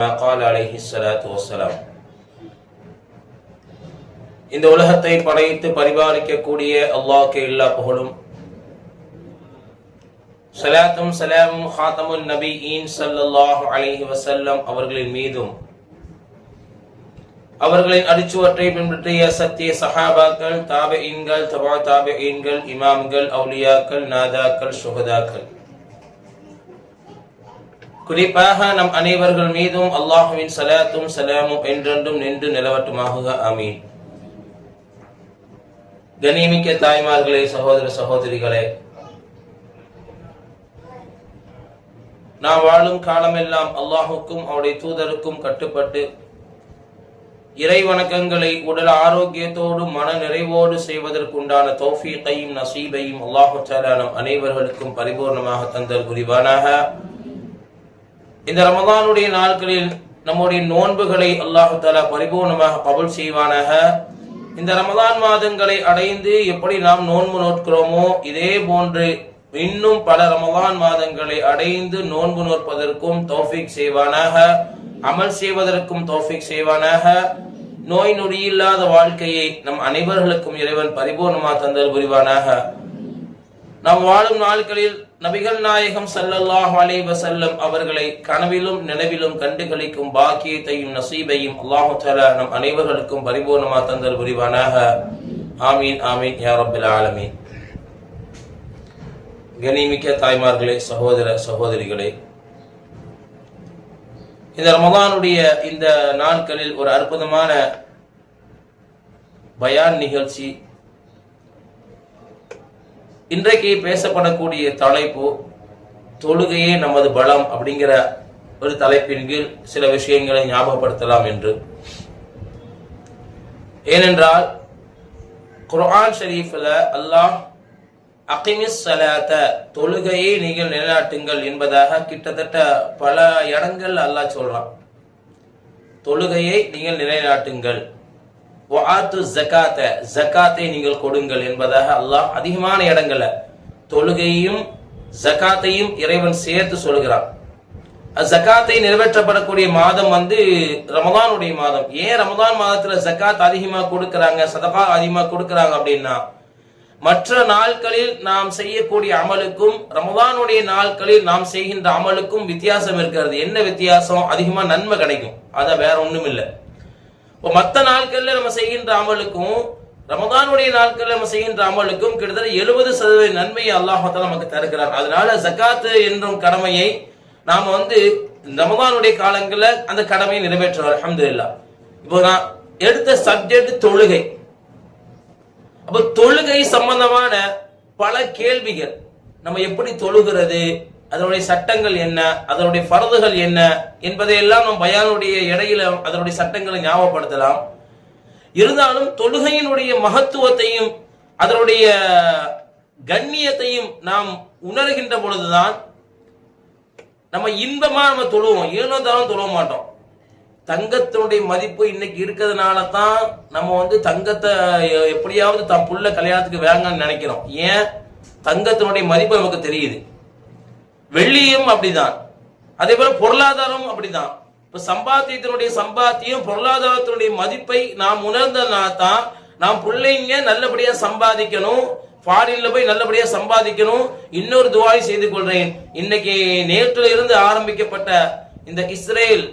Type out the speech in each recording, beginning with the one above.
قال عليه الصلاة والسلام. இந்த உலகத்தை படைத்து பரிபாலிக்கக்கூடிய அல்லாஹ்வுக்கு எல்லா புகழும், ஸலாத்தும் ஸலாமும் ஹாத்தமுன் நபியீன் ஸல்லல்லாஹு அலைஹி வஸல்லம் அவர்களின் மீதும், அவர்களின் அடிச்சுவற்றை பின்பற்றிய சத்திய சஹாபாக்கள், தாபிஈன்கள், தபா தாபிஈன்கள், இமாம்கள், அவுலியாக்கள், நாதாக்கள், ஷுஹதாக்கள், குறிப்பாக நம் அனைவர்கள் மீதும் அல்லாஹ்வின் ஸலாத்தும் ஸலாமும் என்றென்றும் நின்று நிலவட்டுமாக. ஆமீன். கண்ணியமிக்க தாய்மார்களே, சகோதர சகோதரிகளே, நாம் வாழும் காலமெல்லாம் அல்லாஹுக்கும் அவருடைய தூதருக்கும் கட்டுப்பட்டு இறை வணக்கங்களை உடல் ஆரோக்கியத்தோடு மன நிறைவோடு செய்வதற்குண்டான தௌஃபீகையும் நசீபையும் அல்லாஹு தஆலா நம் அனைவர்களுக்கும் பரிபூர்ணமாக தந்தல் புரிவானாக. இந்த ரமதானுடைய நாட்களில் நம்முடைய நோன்புகளை அல்லாஹு தஆலா பரிபூர்ணமாக கபூல் செய்வானாக. இந்த ரமதான் மாதங்களை அடைந்து எப்படி நாம் நோன்பு நோட்கிறோமோ இதே போன்று இன்னும் பல ரமதான் மாதங்களை அடைந்து நோன்பு நோற்பதற்கும் தௌஃபீக் செய்வானாக. அமல் செய்வதற்கும் தௌஃபீக் செய்வானாக. நோய் நொடியில்லாத வாழ்க்கையை நம் அனைவர்களுக்கும் இறைவன் பரிபூர்ணமாக தந்தல் புரிவானாக. நாம் வாழும் நாட்களில் நபிகள் நாயகம் ஸல்லல்லாஹு அலைஹி வஸல்லம் அவர்களை கனவிலும் நினைவிலும் கண்டு களிக்கும் பாக்கியத்தையும் நசீபையும் அல்லாஹு தஆலா நம் அனைவர்களுக்கும் பரிபூர்ணமாக தந்தல் புரிவானாக. ஆமீன் ஆமீன் யா ரப்பல் ஆலமீன். கண்ணியமிக்க தாய்மார்களே, சகோதர சகோதரிகளே, இந்த ரமதானுடைய இந்த நாட்களில் ஒரு அற்புதமான பயான் நிகழ்ச்சி. இன்றைக்கு பேசப்படக்கூடிய தலைப்பு தொழுகையே நமது பலம் அப்படிங்கிற ஒரு தலைப்பின் கீழ் சில விஷயங்களை ஞாபகப்படுத்தலாம் என்று. ஏனென்றால் குர்ஆன் ஷரீஃபில் அல்லாஹ் அகிமிஸ் ஸலாத்த, தொழுகையை நீங்கள் நிலைநாட்டுங்கள் என்பதாக கிட்டத்தட்ட பல இடங்கள் அல்லாஹ் சொல்றான். தொழுகையை நீங்கள் நிலைநாட்டுங்கள், வஆத்து ஸகாத்த, ஸகாத்தை நீங்கள் கொடுங்கள் என்பதாக அல்லாஹ் அதிகமான இடங்கள்ல தொழுகையும் ஸகாத்தையும் இறைவன் சேர்த்து சொல்கிறான். ஸகாத்தை நிறைவேற்றப்படக்கூடிய மாதம் ரமதானுடைய மாதம். ஏன் ரமதான் மாதத்துல ஸகாத் அதிகமா கொடுக்கறாங்க, சதகா அதிகமா கொடுக்கறாங்க அப்படின்னா, மற்ற நாட்களில் நாம் செய்யக்கூடிய அமலுக்கும் ரமதானுடைய நாட்களில் நாம் செய்கின்ற அமலுக்கும் வித்தியாசம் இருக்கிறது. என்ன வித்தியாசம்? அதிகமா நன்மை கிடைக்கும், அத வேற ஒண்ணும் இல்லை. மற்ற நாட்கள்ல நம்ம செய்கின்ற அமலுக்கும் ரமதானுடைய நாட்கள்ல நம்ம செய்கின்ற அமலுக்கும் கிட்டத்தட்ட 70% நன்மையை அல்லாஹ் தஆலா நமக்கு தருகிறார். அதனால ஸகாத் என்னும் கடமையை நாம ரமதானுடைய காலங்கள்ல அந்த கடமையை நிறைவேற்றுவோம். அல்ஹம்துலில்லாஹ். இப்போ நான் எடுத்த சப்ஜெக்ட் தொழுகை. அப்ப தொழுகை சம்பந்தமான பல கேள்விகள், நம்ம எப்படி தொழுகிறது, அதனுடைய சட்டங்கள் என்ன, அதனுடைய ஃபர்துகள் என்ன என்பதையெல்லாம் நம்ம பயானுடைய இடையில அதனுடைய சட்டங்களை ஞாபகப்படுத்தலாம். இருந்தாலும் தொழுகையினுடைய மகத்துவத்தையும் அதனுடைய கண்ணியத்தையும் நாம் உணர்கின்ற பொழுதுதான் நம்ம இன்பமா நம்ம தொழுவோம். ஏனோ தானும் தொழுவ மாட்டோம். தங்கத்தினுடைய மதிப்பு இன்னைக்கு இருக்கிறதுனால தான் நம்ம தங்கத்தை எப்படியாவது தான் புள்ள கல்யாணத்துக்கு வேங்கன்னு நினைக்கிறோம். ஏன்? தங்கத்தினுடைய மதிப்பு நமக்கு தெரியுது. வெள்ளியும் அப்படிதான், அதே போல பொருளாதாரம் அப்படிதான். இப்ப சம்பாத்தியம் பொருளாதாரத்தினுடைய மதிப்பை நாம் உணர்ந்ததுனால தான் நாம் பிள்ளைங்க நல்லபடியா சம்பாதிக்கணும், ஃபாரின்ல போய் நல்லபடியா சம்பாதிக்கணும். இன்னொரு துஆவை செய்து கொள்றேன். இன்னைக்கு நேற்று இருந்து ஆரம்பிக்கப்பட்ட இந்த இஸ்ரேல்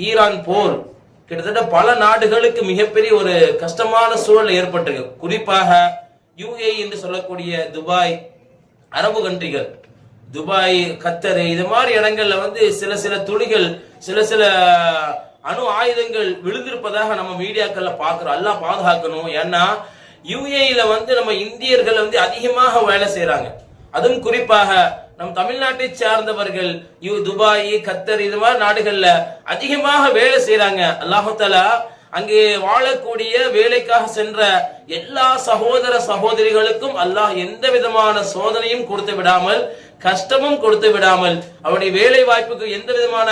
ஈரான் போர் கிட்டத்தட்ட பல நாடுகளுக்கு மிகப்பெரிய ஒரு கஷ்டமான சூழல் ஏற்பட்டிருக்கு. குறிப்பாக UAE என்று சொல்லக்கூடிய துபாய், அரபு கண்ட்ரிகள், துபாய், கத்தர், இது மாதிரி இடங்கள்ல சில துளிகள், சில அணு ஆயுதங்கள் விழுந்திருப்பதாக நம்ம மீடியாக்கள்ல பாக்குறோம். எல்லாம் பாதுகாக்கணும். ஏன்னா UAE-ல நம்ம இந்தியர்கள் அதிகமாக வேலை செய்யறாங்க. அதுவும் குறிப்பாக நம் தமிழ்நாட்டை சார்ந்தவர்கள் துபாய், கத்தர், இது மாதிரி நாடுகள்ல அதிகமாக வேலை செய்யறாங்க. அல்லாஹு தஆலா அங்கே வாழக்கூடிய வேலைக்காக சென்ற எல்லா சகோதர சகோதரிகளுக்கும் அல்லாஹ் எந்த விதமான சோதனையும் கொடுத்து விடாமல், கஷ்டமும் கொடுத்து விடாமல், அவருடைய வேலை வாய்ப்புக்கு எந்த விதமான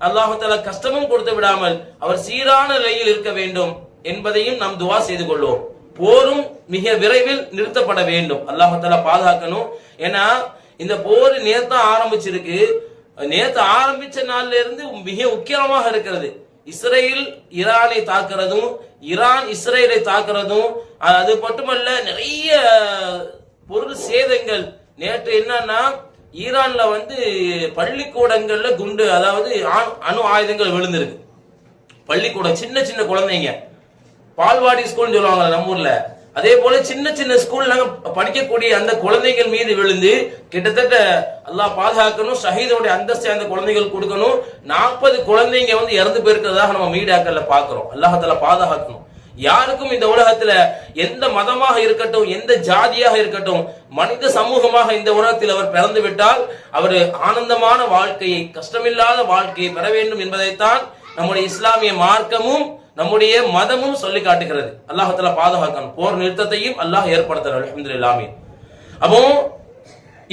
அல்லாஹு தஆலா கஷ்டமும் கொடுத்து விடாமல் அவர் சீரான நிலையில் இருக்க வேண்டும் என்பதையும் நாம் துஆ செய்து கொள்வோம். போரும் மிக விரைவில் நிறுத்தப்பட வேண்டும். அல்லாஹ் தஆலா பாதுகாக்கணும். ஏன்னா இந்த போர் நேத்தான் ஆரம்பிச்சிருக்கு. நேற்று ஆரம்பிச்ச நாள்ல இருந்து மிக உக்கிரமாக இருக்கிறது. இஸ்ரேல் ஈரானை தாக்குறதும், ஈரான் இஸ்ரேலை தாக்குறதும், அது மட்டுமல்ல நிறைய பொருள் சேதங்கள். நேற்று என்னன்னா ஈரான்ல பள்ளிக்கூடங்கள்ல குண்டு, அதாவது அணு ஆயுதங்கள் விழுந்திருக்கு. பள்ளிக்கூடம், சின்ன சின்ன குழந்தைங்க, பால்வாடி ஸ்கூல்னு சொல்லுவாங்க நம்ம ஊர்ல, அதே போல சின்ன சின்ன ஸ்கூல்ல படிக்கக்கூடிய அந்த குழந்தைகள் மீது விழுந்து கிட்டத்தட்ட அல்லாஹ் பாதுகாக்கணும், ஷஹீதோடைய அந்தஸ்தை அந்த குழந்தைகள் கொடுக்கணும். 40 குழந்தைங்க இறந்து போயிருக்கிறதாக நம்ம மீடியாக்கள்ல பாக்குறோம். அல்லாஹ்தால பாதுகாக்கணும். யாருக்கும் இந்த உலகத்துல எந்த மதமாக இருக்கட்டும், எந்த ஜாதியாக இருக்கட்டும், மனித சமூகமாக இந்த உலகத்தில் அவர் பிறந்து விட்டால் அவர் ஆனந்தமான வாழ்க்கையை, கஷ்டமில்லாத வாழ்க்கையை பெற வேண்டும் என்பதைத்தான் நம்முடைய இஸ்லாமிய மார்க்கமும் நம்முடைய மதமும் சொல்லி காட்டுகிறது. அல்லாஹ்தால பாதுகாக்கணும். போர் நிறுத்தத்தையும் அல்லாஹ் ஏற்படுத்துறார். அல்ஹம்துலில்லாஹ். அப்போ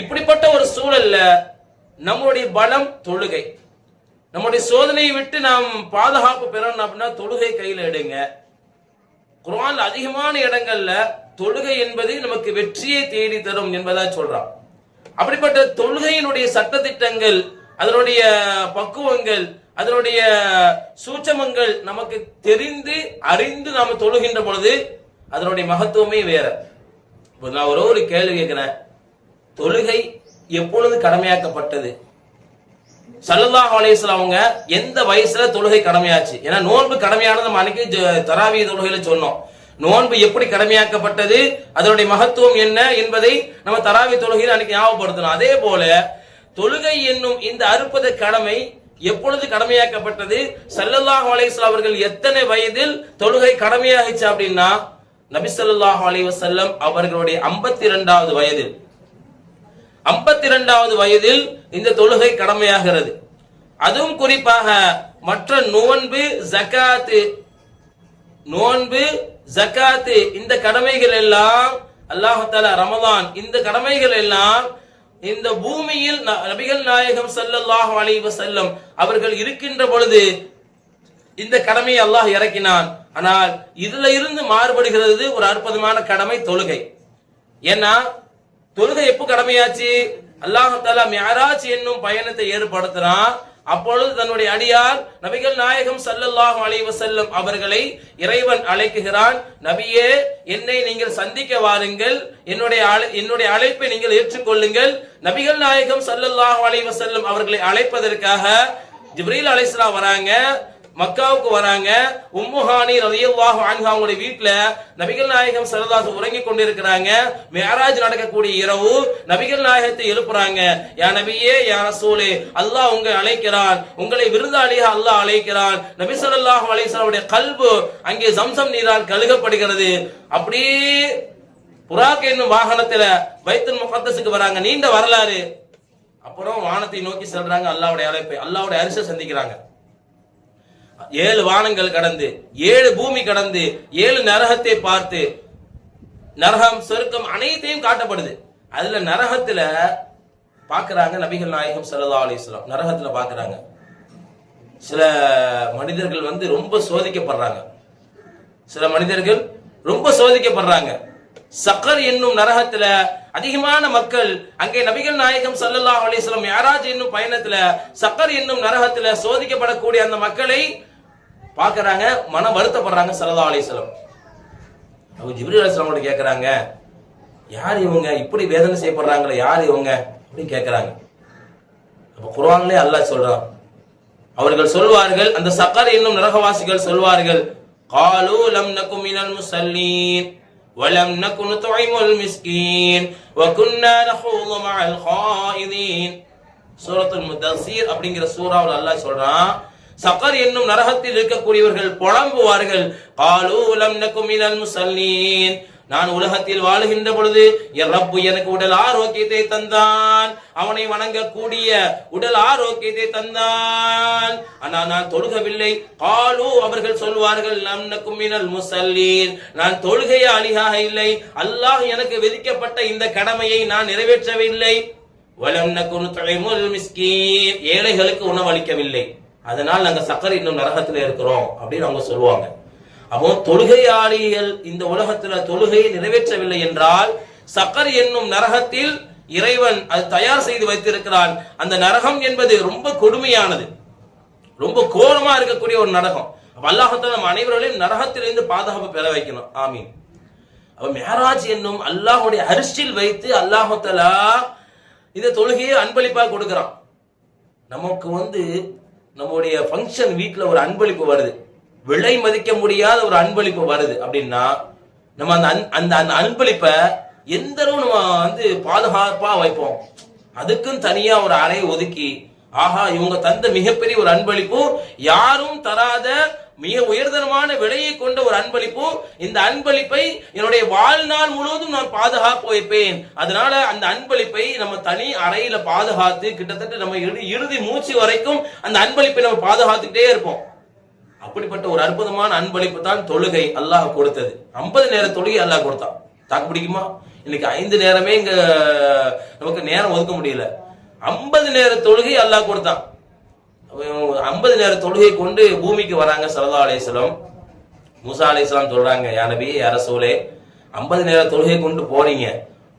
இப்படிப்பட்ட ஒரு சூழல்ல நம்முடைய பலம் தொழுகை. நம்முடைய சோதனையை விட்டு நாம் பாதுகாப்பு பெறணும் அப்படின்னா தொழுகை கையில எடுங்க. குர்ஆன்ல அதிகமான இடங்கள்ல தொழுகை என்பது நமக்கு வெற்றியை தேடி தரும் என்பதா சொல்றான். அப்படிப்பட்ட தொழுகையினுடைய சட்டதிட்டங்கள், அதனுடைய பக்குவங்கள், அதனுடைய சூட்சமங்கள் நமக்கு தெரிந்து அறிந்து நாம தொழுகின்ற பொழுது அதனுடைய மகத்துவமே வேற. நான் ஒரு கேள்வி கேட்கிறேன், தொழுகை எப்பொழுது கடமையாக்கப்பட்டது? ஸல்லல்லாஹு அலைஹி வஸல்லம் அவங்க எந்த வயசுல தொழுகை கடமையாச்சு? ஏன்னா நோன்பு கடமையானது நம்ம அன்னைக்கு தராவிய தொழுகையில சொன்னோம். நோன்பு எப்படி கடமையாக்கப்பட்டது, அதனுடைய மகத்துவம் என்ன என்பதை நம்ம தராவிய தொழுகையில் அன்னைக்கு ஞாபகப்படுத்தணும். அதே போல தொழுகை என்னும் இந்த அற்புத கடமை எப்பொழுது கடமையாக்கப்பட்டது? ஸல்லல்லாஹு அலைஹி வஸல்லம் அவர்கள் எத்தனை வயதில் தொழுகை கடமையாகிச்சு அப்படின்னா நபி ஸல்லல்லாஹு அலைஹி வஸல்லம் அவர்களுடைய 52வது வயதில், 52வது வயதில் இந்த தொழுகை கடமையாகிறது. அதுவும் குறிப்பாக மற்ற நோன்பு, ஜகாத்து இந்த கடமைகள் எல்லாம் அல்லாஹ் தஆலா, ரமதான் இந்த கடமைகள் எல்லாம் இந்த பூமியில் நபிகள் நாயகம் ஸல்லல்லாஹு அலைஹி வஸல்லம் அவர்கள் இருக்கின்ற பொழுது இந்த கடமையை அல்லாஹ் இறக்கினான். ஆனால் இதுல இருந்து மாறுபடுகிறது ஒரு அற்புதமான கடமை தொழுகை. ஏன்னா தொழுகை எப்போ கடமையாச்சு? அல்லாஹ் தஆலா மிஅராஜ் என்னும் பயணத்தை ஏற்படுத்தினான். அப்பொழுது தன்னுடைய அடியார் நபிகள் நாயகம் ஸல்லல்லாஹு அலைஹி வஸல்லம் அவர்களை இறைவன் அழைக்குகிறான். நபியே, என்னை நீங்கள் சந்திக்க வாருங்கள், என்னுடைய அழைப்பை நீங்கள் ஏற்றுக்கொள்ளுங்கள். நபிகள் நாயகம் ஸல்லல்லாஹு அலைஹி வஸல்லம் அவர்களை அழைப்பதற்காக ஜிப்ரீல் அலைஹிஸ்ஸலாம் வராங்க, மக்காவுக்கு வராங்க. உம்மு ஹானி ரலியல்லாஹு அன்ஹா அவங்களுடைய வீட்டுல நபிகள் நாயகம் ஸல்லல்லாஹு அலைஹி வஸல்லம் உறங்கிக் கொண்டிருக்கிறாங்க. மிஅராஜ் நடக்கக்கூடிய இரவு நபிகள் நாயகத்தை எழுப்புறாங்க. யா நபியே, யா ரசூலே, அல்லாஹ் உங்களை அழைக்கிறான், உங்களை விருந்தாளியாக அல்லாஹ் அழைக்கிறான். நபி ஸல்லல்லாஹு அலைஹி வஸல்லம் உடைய கல்பு அங்கே ஜம்சம் நீரால் கழுகப்படுகிறது. அப்படியே புராக் என்னும் வாகனத்துல பைத்துல் முகத்தஸுக்கு வராங்க. நீண்ட வரலாறு. அப்புறம் வானத்தை நோக்கி செல்றாங்க. அல்லாஹ்வுடைய அழைப்பை, அல்லாஹ்வுடைய அரிசை சந்திக்கிறாங்க. 7 வானங்கள் கடந்து, 7 பூமி கடந்து, 7 நரகத்தை பார்த்து, நரகம் சொர்க்கம் அனைத்தையும் காட்டப்படுது. அதுல நரகத்துல பாக்குறாங்க நபிகள் நாயகம் ஸல்லல்லாஹு அலைஹி வஸல்லம். நரகத்துல பாக்குறாங்க சில மனிதர்கள் ரொம்ப சோதிக்கப்படுறாங்க. சில மனிதர்கள் ரொம்ப சோதிக்கப்படுறாங்க. சக்கர் என்னும் நரகத்துல அதிகமான மக்கள், அங்கே நபிகள் நாயகம் ஸல்லல்லாஹு அலைஹி வஸல்லம் மிஅராஜ் என்னும் பயணத்துல சக்கர் என்னும் நரகத்துல சோதிக்கப்படக்கூடிய அந்த மக்களை பாக்குறாங்க, மனம் வருத்தப்படுறாங்க ஸல்லல்லாஹு அலைஹி வஸல்லம். அப்ப ஜிப்ரீல் அலைஹிஸ்ஸலாம் கேக்குறாங்க, யார் இவங்க, இப்படி வேதனை செய்யப்படுறாங்களே, யார் இவங்க அப்படின்னு கேக்குறாங்க. அப்ப குர்ஆன்லயே அல்லாஹ் சொல்றான், அவர்கள் சொல்வார்கள், அந்த சக்கர் என்னும் நரகவாசிகள் சொல்வார்கள், காலு லம் நகு மினல் முஸல்லீன் வலம் நகு நுத்இமுல் மிஸ்கீன் வகுன்னா நஹூது மஅல் காயிதீன். சூரத்துல் முதஸ்ஸிர் அப்படிங்கிற சூராவுல அல்லாஹ் சொல்றான், சக்கர் என்னும் நரகத்தில் இருக்கக்கூடியவர்கள் புலம்புவார்கள், காலு லம் நகு மினல் முஸல்லீன், நான் உலகத்தில் வாழுகின்ற பொழுது என் ரப்பு எனக்கு உடல் ஆரோக்கியத்தை தந்தான், அவனை வணங்கக்கூடிய உடல் ஆரோக்கியத்தை தந்தான், ஆனால் நான் தொழுகவில்லை. காலு அவர்கள் சொல்வார்கள், லம் நகு மினல் முஸல்லீன், நான் தொழுகையாளியாக இல்லை, அல்லாஹ் எனக்கு விதிக்கப்பட்ட இந்த கடமையை நான் நிறைவேற்றவில்லை. வலம் நகு நுத்இமுல் மிஸ்கீன், ஏழைகளுக்கு உணவளிக்கவில்லை, அதனால் நாங்க சக்கர் இன்னும் நரகத்துல இருக்கிறோம் அப்படின்னு அவங்க சொல்லுவாங்க. அப்போ தொழுகையாளிகள் இந்த உலகத்துல தொழுகையை நிறைவேற்றவில்லை என்றால் சக்கர் என்னும் நரகத்தில் இறைவன் அது தயார் செய்து வைத்திருக்கிறான். அந்த நரகம் என்பது ரொம்ப கொடுமையானது, ரொம்ப கோரமா இருக்கக்கூடிய ஒரு நரகம். அல்லாஹ் நம்ம அனைவர்களையும் நரகத்திலிருந்து பாதுகாப்பு பெற வைக்கணும். ஆமீன். அப்ப மேராஜ் என்னும் அல்லாஹுடைய அரிசில் வைத்து அல்லாஹ் தஆலா இந்த தொழுகையை அன்பளிப்பாக கொடுக்கிறான். நமக்கு நம்முடைய ஃபங்க்ஷன் வீட்டுல ஒரு அன்பளிப்பு வருது, விலை மதிக்க முடியாத ஒரு அன்பளிப்பு வருது அப்படின்னா நம்ம அந்த அன்பளிப்பை எந்த அளவு நம்ம பாதுகாப்பா வைப்போம். அதுக்கும் தனியா ஒரு அறையை ஒதுக்கி, ஆஹா இவங்க தந்த மிகப்பெரிய ஒரு அன்பளிப்பு, யாரும் தராத மிக உயர்தரமான விலையை கொண்ட ஒரு அன்பளிப்பு, இந்த அன்பளிப்பை என்னுடைய வாழ்நாள் முழுவதும் நான் பாதுகாப்பு வைப்பேன். அதனால அந்த அன்பளிப்பை நம்ம தனி அறையில பாதுகாத்து கிட்டத்தட்ட நம்ம இறுதி மூச்சு வரைக்கும் அந்த அன்பளிப்பை நம்ம பாதுகாத்துக்கிட்டே இருப்போம். அப்படிப்பட்ட ஒரு அற்புதமான அன்பளிப்பு தான் தொழுகை அல்லாஹ் கொடுத்தது. 50 நேர தொழுகை அல்லாஹ் கொடுத்தான். தாக்கு பிடிக்குமா? இன்னைக்கு 5 நேரமே இங்க நமக்கு நேரம் ஒதுக்க முடியல. 50 நேர தொழுகை அல்லாஹ் கொடுத்தான். 50 நேர தொழுகை கொண்டு பூமிக்கு வராங்க ஸல்லல்லாஹு அலைஹி வஸல்லம். மூசா அலைஹிஸ்ஸலாம் சொல்றாங்க, யா நபி யா ரசூலே, 50 நேர தொழுகை கொண்டு போறீங்க,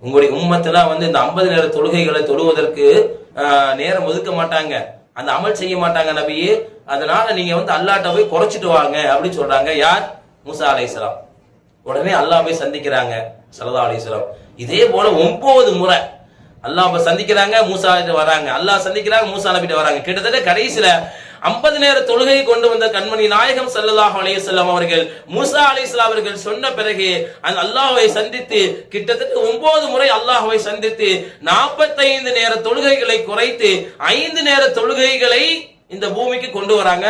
உங்களுடைய உம்மத்தெல்லாம் இந்த 50 நேர தொழுகைகளை தொழுவதற்கு நேரம் ஒதுக்க மாட்டாங்க, அந்த அமல் செய்ய மாட்டாங்க நபியே, அதனால நீங்க அல்லாஹ்ட்ட போய் குறைச்சிட்டு வாங்க அப்படின்னு சொல்றாங்க. யார்? மூசா அலைஹிஸ்ஸலாம். உடனே அல்லாஹ் போய் சந்திக்கிறாங்க ஸல்லல்லாஹு அலைஹி வஸல்லம். இதே போல 9 முறை அல்லாஹ் சந்திக்கிறாங்க, மூசா வராங்க, அல்லாஹ் சந்திக்கிறாங்க, மூசா நபிட்ட வராங்க. கிட்டத்தட்ட கடைசியில 50 நேர தொழுகை கொண்டு வந்த கண்மணி நாயகம் ஸல்லல்லாஹு அலைஹி வஸல்லம் அவர்கள் மூசா அலைஹிஸ்ஸலாம் அவர்கள் சொன்ன பிறகு அந்த அல்லாஹ்வை சந்தித்து கிட்டத்தட்ட 9 முறை அல்லாஹ்வை சந்தித்து 45 நேர தொழுகைகளை குறைத்து 5 நேர தொழுகைகளை இந்த பூமிக்கு கொண்டு வராங்க.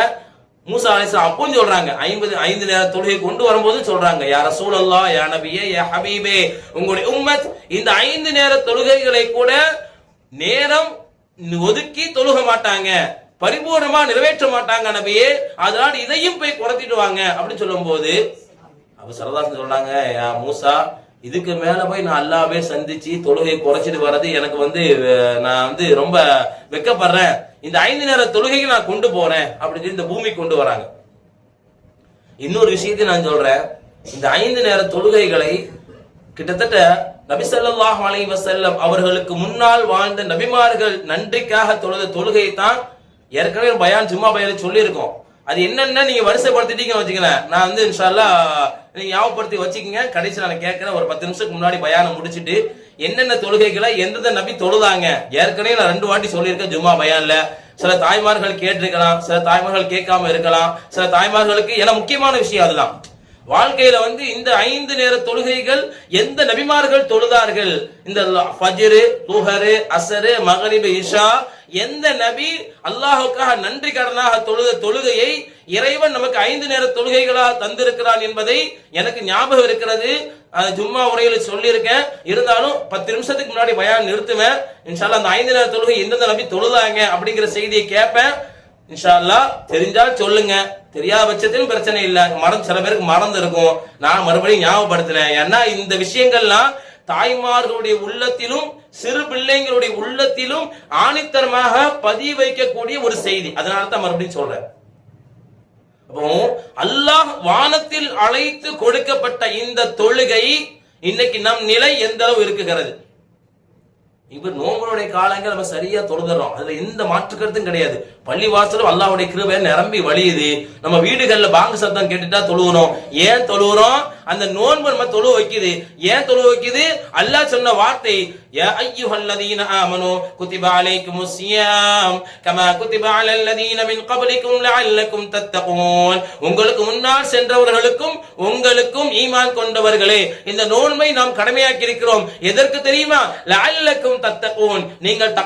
மூசா அலைஹிஸ்ஸலாம் அப்போ சொல்றாங்க, 5 நேர தொழுகை கொண்டு வரும்போது சொல்றாங்க, யா ரசூலல்லாஹ், யா நபியே, யா ஹபீபே, உங்களுடைய உம்மத் இந்த 5 நேர தொழுகைகளை கூட நேரம் ஒதுக்கி தொழுக மாட்டாங்க, பரிபூர்ணமா நிறைவேற்ற மாட்டாங்க நபியே, அதனால இதையும் போய் குறைத்திட்டு வாங்க அப்படின்னு சொல்லும் போது அப்ப சரதாசன் சொல்றாங்க, யா மூசா, இதுக்கு மேல போய் நான் அல்லாஹ்வே சந்திச்சு தொழுகை குறைச்சிட்டு வர்றது எனக்கு நான் ரொம்ப வெக்கப்படுறேன், இந்த 5 நேர தொழுகைக்கு நான் கொண்டு போறேன் அப்படின்னு இந்த பூமி கொண்டு வராங்க. இன்னொரு விஷயத்தை நான் சொல்றேன், இந்த 5 நேர தொழுகைகளை கிட்டத்தட்ட நபி ஸல்லல்லாஹு அலைஹி வஸல்லம் அவர்களுக்கு முன்னால் வாழ்ந்த நபிமார்கள் நன்றிக்காக தொழுத தொழுகை தான் ஏற்கனவே பயான் ஜும்மா பயான் சொல்லி இருக்கோம். அது என்னன்னா நீங்க வரிசைப்படுத்திட்டீங்க வச்சுக்கலேன், நான் இன்ஷா அல்லாஹ் நீங்க ஞாபகப்படுத்தி வச்சுக்கீங்க. கடைசி நான் கேட்கிறேன், ஒரு 10 நிமிஷத்துக்கு முன்னாடி பயானை முடிச்சுட்டு என்னென்ன தொழுகைகளை எந்தெந்த நபி தொழுதாங்க ஏற்கனவே நான் 2 வாட்டி சொல்லியிருக்கேன் ஜும்மா பயான்ல. சில தாய்மார்கள் கேட்டிருக்கலாம், சில தாய்மார்கள் கேட்காம இருக்கலாம், சில தாய்மார்களுக்கு ஏன்னா முக்கியமான விஷயம் அதெல்லாம் வாழ்க்கையில இந்த 5 நேர தொழுகைகள் எந்த நபிமார்கள் தொழுதார்கள், இந்த ஃபஜ்ர், லுஹர், அஸ்ர், மக்ரிப், இஷா, எந்த நபி அல்லாஹ்வுக்காக நன்றி கடனாக தொழுத தொழுகையை இறைவன் நமக்கு 5 நேர தொழுகைகளாக தந்திருக்கிறான் என்பதை எனக்கு ஞாபகம் இருக்கிறது. ஜும்மா உரையில சொல்லியிருக்கேன். இருந்தாலும் 10 நிமிஷத்துக்கு முன்னாடி பயான் நிறுத்துவேன். இன்ஷா அல்லாஹ் அந்த 5 நேர தொழுகை எந்தெந்த நபி தொழுதாங்க அப்படிங்கிற செய்தியை கேட்பேன். இன்ஷா அல்லாஹ் தெரிஞ்சால் சொல்லுங்க, தெரியாத பட்சத்திலும் பிரச்சனை இல்லை. சில பேருக்கு மறந்து இருக்கும், நான் மறுபடியும் ஞாபகப்படுத்தினேன். ஏன்னா இந்த விஷயங்கள்லாம் தாய்மார்களுடைய உள்ளத்திலும் சிறு பிள்ளைங்களுடைய உள்ளத்திலும் ஆணித்தரமாக பதிய வைக்கக்கூடிய ஒரு செய்தி. அதனால தான் மறுபடியும் சொல்றேன். அப்போ அல்லாஹ் வானத்தில் அழைத்து கொடுக்கப்பட்ட இந்த தொழுகை இன்னைக்கு நம் நிலை எந்த அளவு இருக்குகிறது. இப்ப நோம்புடைய காலங்கள் நம்ம சரியா தொழுதுறோம், அதுல எந்த மாற்று கருத்தும் கிடையாது. பள்ளிவாசலும் அல்லாஹ்வுடைய கிருபை நிரம்பி வழியுது. நம்ம வீடுகள்ல பாங்கு சத்தம் கேட்டுட்டா தொழுகிறோம். ஏன் தொழுகிறோம்? அந்த நோன்பு நம்ம தொழு வைக்குது. ஏன் தொழு வைக்குது? அல்லாஹ் சொன்ன வார்த்தை, யா அய்யுஹல்லதீன ஆமனூ குதிப அலைக்குமுஸ் ஸியாம் கமா குதிப அலல்லதீன மின் கப்லிக்கும் லஅல்லக்கும் தத்தகூன். உங்களுக்கு முன்னால் சென்றவர்களுக்கும் உங்களுக்கும் ஈமான் கொண்டவர்களே, இந்த நோன்பை நாம் கடமையாக்கி இருக்கிறோம். எதற்கு தெரியுமா? லஅல்லக்கும் தத்தகூன், நீங்கள்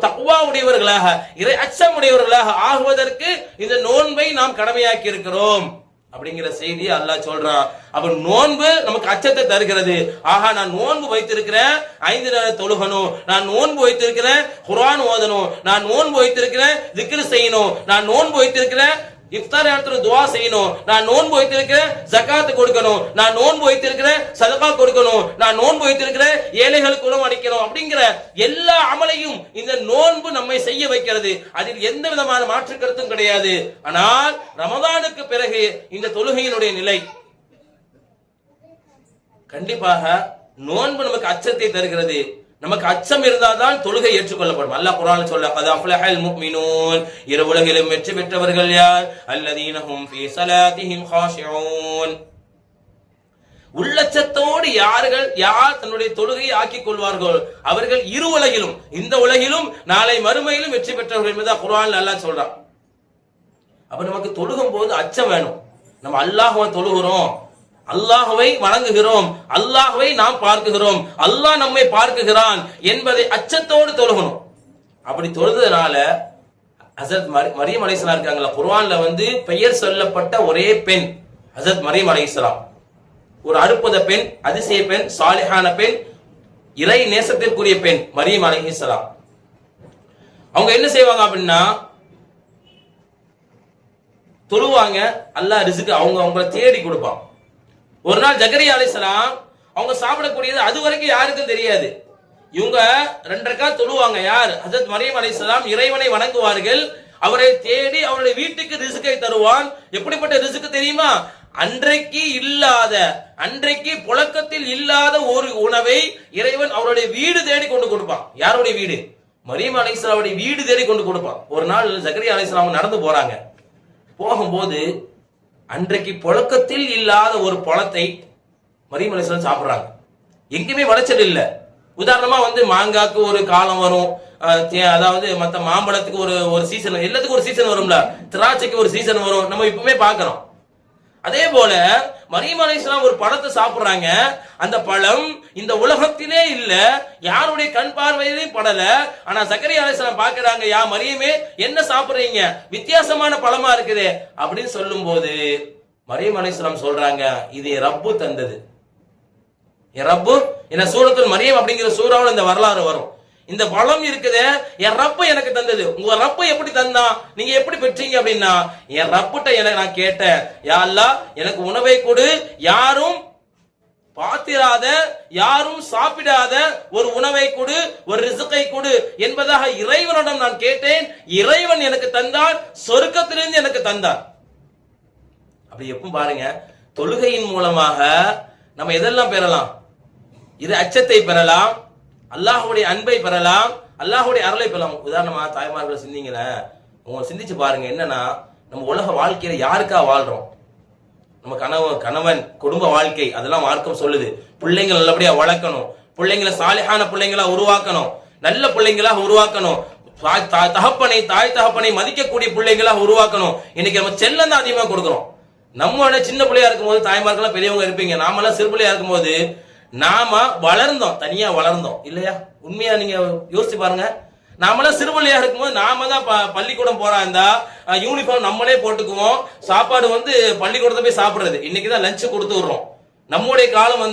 தக்வா உடையவர்களாக, இறை அச்சம் உடையவர்களாக ஆகுவதற்கு இந்த நோன்பை நாம் கடமையாக்கி இருக்கிறோம் அப்படிங்கிற செய்தி அல்லாஹ் சொல்றான். அப்ப நோன்பு நமக்கு அச்சத்தை தருகிறது. ஆஹா, நான் நோன்பு வைத்திருக்கிறேன், 5 நேரம் தொழுகணும், நான் நோன்பு வைத்திருக்கிறேன், குர்ஆன் ஓதணும், நான் நோன்பு வைத்திருக்கிறேன், திக்ர் செய்யணும், நான் நோன்பு வைத்திருக்கிறேன், இஃப்தார் நேரத்துல துஆ செய்யணும், நான் நோன்பு வைத்திருக்கிறேன், ஜகாத் கொடுக்கணும், நான் நோன்பு வைத்திருக்கிறேன், சதகா கொடுக்கணும், நான் நோன்பு வைத்திருக்கிறேன், ஏழைகளுக்கு உணவு அளிக்கணும் அப்படிங்கிற எல்லா அமலையும் இந்த நோன்பு நம்மை செய்ய வைக்கிறது. அதில் எந்த விதமான மாற்று கருத்தும் கிடையாது. ஆனால் ரமதானுக்கு பிறகு இந்த தொழுகையினுடைய நிலை கண்டிப்பாக நோன்பு நமக்கு அச்சத்தை தருகிறது. நமக்கு அச்சம் இருந்தால்தான் தொழுகை ஏற்றுக்கொள்ளப்படும். அல்லாஹ் குர்ஆன்ல சொல்ல கத் அஃப்லஹல் முஃமினூன், இரு உலகிலும் வெற்றி பெற்றவர்கள் யார்? அல்லதீனஹும் ஃபீ ஸலாத்திஹிம் காஷிஊன், உள்ளச்சத்தோடு யார் தன்னுடைய தொழுகையை ஆக்கிக் கொள்வார்கள் அவர்கள் இரு உலகிலும், இந்த உலகிலும் நாளை மறுமையிலும் வெற்றி பெற்றவர்கள் என்பதா குர்ஆன்ல அல்லாஹ் சொல்றான். அப்ப நமக்கு தொழுகும் போது அச்சம் வேணும். நம்ம அல்லாஹ்வை தொழுகிறோம், அல்லாஹ்வை வணங்குகிறோம், அல்லாஹ்வை நாம் பார்க்குகிறோம், அல்லாஹ் நம்மை பார்க்குகிறான் என்பதை அச்சத்தோடு தொழுகணும். அப்படி தொழுதனால ஹஸரத் மரியம் அலைஹிஸ்ஸலாம் இருக்காங்களா, குர்ஆன்ல பெயர் சொல்லப்பட்ட ஒரே பெண் ஹஸரத் மரியம் அலைஹிஸ்ஸலாம். ஒரு அற்புத பெண், அதிசய பெண், சாலிஹான பெண், இறை நேசத்திற்குரிய பெண் மரியம் அலைஹிஸ்ஸலாம். அவங்க என்ன செய்வாங்க அப்படின்னா, தொழுவாங்க, அல்லாஹ் ரிஸ்க் அவங்கள தேடி கொடுப்பான். ஒரு நாள் ஜக்கரியா அலைஹிஸ்ஸலாம் அவங்க சாப்பிடக்கூடியது அது வரைக்கும் யாருக்கும் தெரியாது. இவங்க 2 ரக்காத் தொழுவாங்க. யார்? ஹஸரத் மரியம் அலைஹிஸ்ஸலாம் இறைவனை வணங்குவார்கள். அவரை தேடி அவருடைய வீட்டுக்கு ரிஸ்கை தருவான். எப்படிப்பட்ட ரிஸ்க் தெரியுமா? அன்றைக்கு புழக்கத்தில் இல்லாத ஒரு உணவை இறைவன் அவருடைய வீடு தேடி கொண்டு கொடுப்பான். யாருடைய வீடு? மரியம் அலைஹிஸ்ஸலாமுடைய வீடு தேடி கொண்டு கொடுப்பான். ஒரு நாள் ஜக்கரியா அலைஹிஸ்ஸலாம் நடந்து போறாங்க. போகும்போது அன்றைக்கு புழக்கத்தில் இல்லாத ஒரு பழத்தை மரியம் அலைஹிஸ்ஸலாம் சாப்பிடுறாங்க. எங்கேயுமே விளைச்சல் இல்ல. உதாரணமா மாங்காக்கு ஒரு காலம் வரும், அதாவது மத்த மாம்பழத்துக்கு ஒரு சீசன், எல்லாத்துக்கும் ஒரு சீசன் வரும்ல, திராட்சைக்கு ஒரு சீசன் வரும், நம்ம இப்பவுமே பார்க்கிறோம். அதே போல மரியம் அலைஹிஸ்ஸலாம் ஒரு பழத்தை சாப்பிடுறாங்க. அந்த பழம் இந்த உலகத்திலே இல்ல, யாருடைய கண் பார்வையிலையும் படல. ஆனா ஜக்கரியா அலைஹிஸ்ஸலாம் பார்க்கறாங்க, யா மரியமே என்ன சாப்பிடுறீங்க, வித்தியாசமான பழமா இருக்குதே அப்படின்னு சொல்லும் போது மரியம் அலைஹிஸ்ஸலாம் சொல்றாங்க, இது என் ரப்பு தந்தது. என் ரப்பு என்ன, சூரத்துல் மரியம் அப்படிங்கிற சூறாவுல இந்த வரலாறு வரும். இந்த பழம் இருக்குதே என் ரப்பு எனக்கு தந்தது. உங்க ரப்பு எப்படி தந்தான், நீங்க எப்படி பெற்றீங்க அப்படின்னா, என் ரப்புட்ட நான் கேட்டேன், யா அல்லாஹ் எனக்கு உணவை கொடு, யாரும் பாத்திராத, யாரும் சாப்பிடாத ஒரு உணவை கொடு, ஒரு ரிஸ்கை கொடு என்பதாக இறைவனிடம் நான் கேட்டேன். இறைவன் எனக்கு தந்தான், சொர்க்கத்திலிருந்து எனக்கு தந்தான். அப்படி எப்பவும் பாருங்க, தொழுகையின் மூலமாக நம்ம எதெல்லாம் பெறலாம்? இது அச்சத்தை பெறலாம், அல்லாஹ்வுடைய அன்பை பெறலாம், அல்லாஹ்வுடைய அருளை பெறலாம். உதாரணமா தாய்மார்கள் சிந்திங்களேன், உங்க சிந்திச்சு பாருங்க. என்னன்னா, நம்ம உலக வாழ்க்கையில யாருக்கா வாழ்றோம்? நம்ம கணவன் குடும்ப வாழ்க்கை, அதெல்லாம் மார்க்கம் சொல்லுது. பிள்ளைங்க நல்லபடியா வளர்க்கணும், பிள்ளைங்களை சாலிஹான பிள்ளைங்களா உருவாக்கணும், நல்ல பிள்ளைங்களா உருவாக்கணும், தாய் தகப்பனை மதிக்கக்கூடிய பிள்ளைங்களா உருவாக்கணும். இன்னைக்கு நம்ம செல்லம் தான் அதிகமா கொடுக்கிறோம். நம்ம சின்ன பிள்ளையா இருக்கும்போது தாய்மார்கள்லாம் பெரியவங்க இருப்பீங்க, நாமெல்லாம் சிறு பிள்ளையா இருக்கும்போது நாம வளர்ந்தோம், தனியா வளர்ந்தோம் இல்லையா? உண்மையா நீங்க யோசிச்சு பாருங்க. நாமெல்லாம் சிறுபிள்ளையா இருக்கும்போது நாம தான் பள்ளிக்கூடம் போறா இருந்தா யூனிஃபார்ம் நம்மளே போட்டுக்குவோம், சாப்பாடு பள்ளிக்கூடத்தை போய் சாப்பிடுறது. இன்னைக்குதான் லஞ்ச் கொடுத்து விடுறோம். நம்முடைய காலம்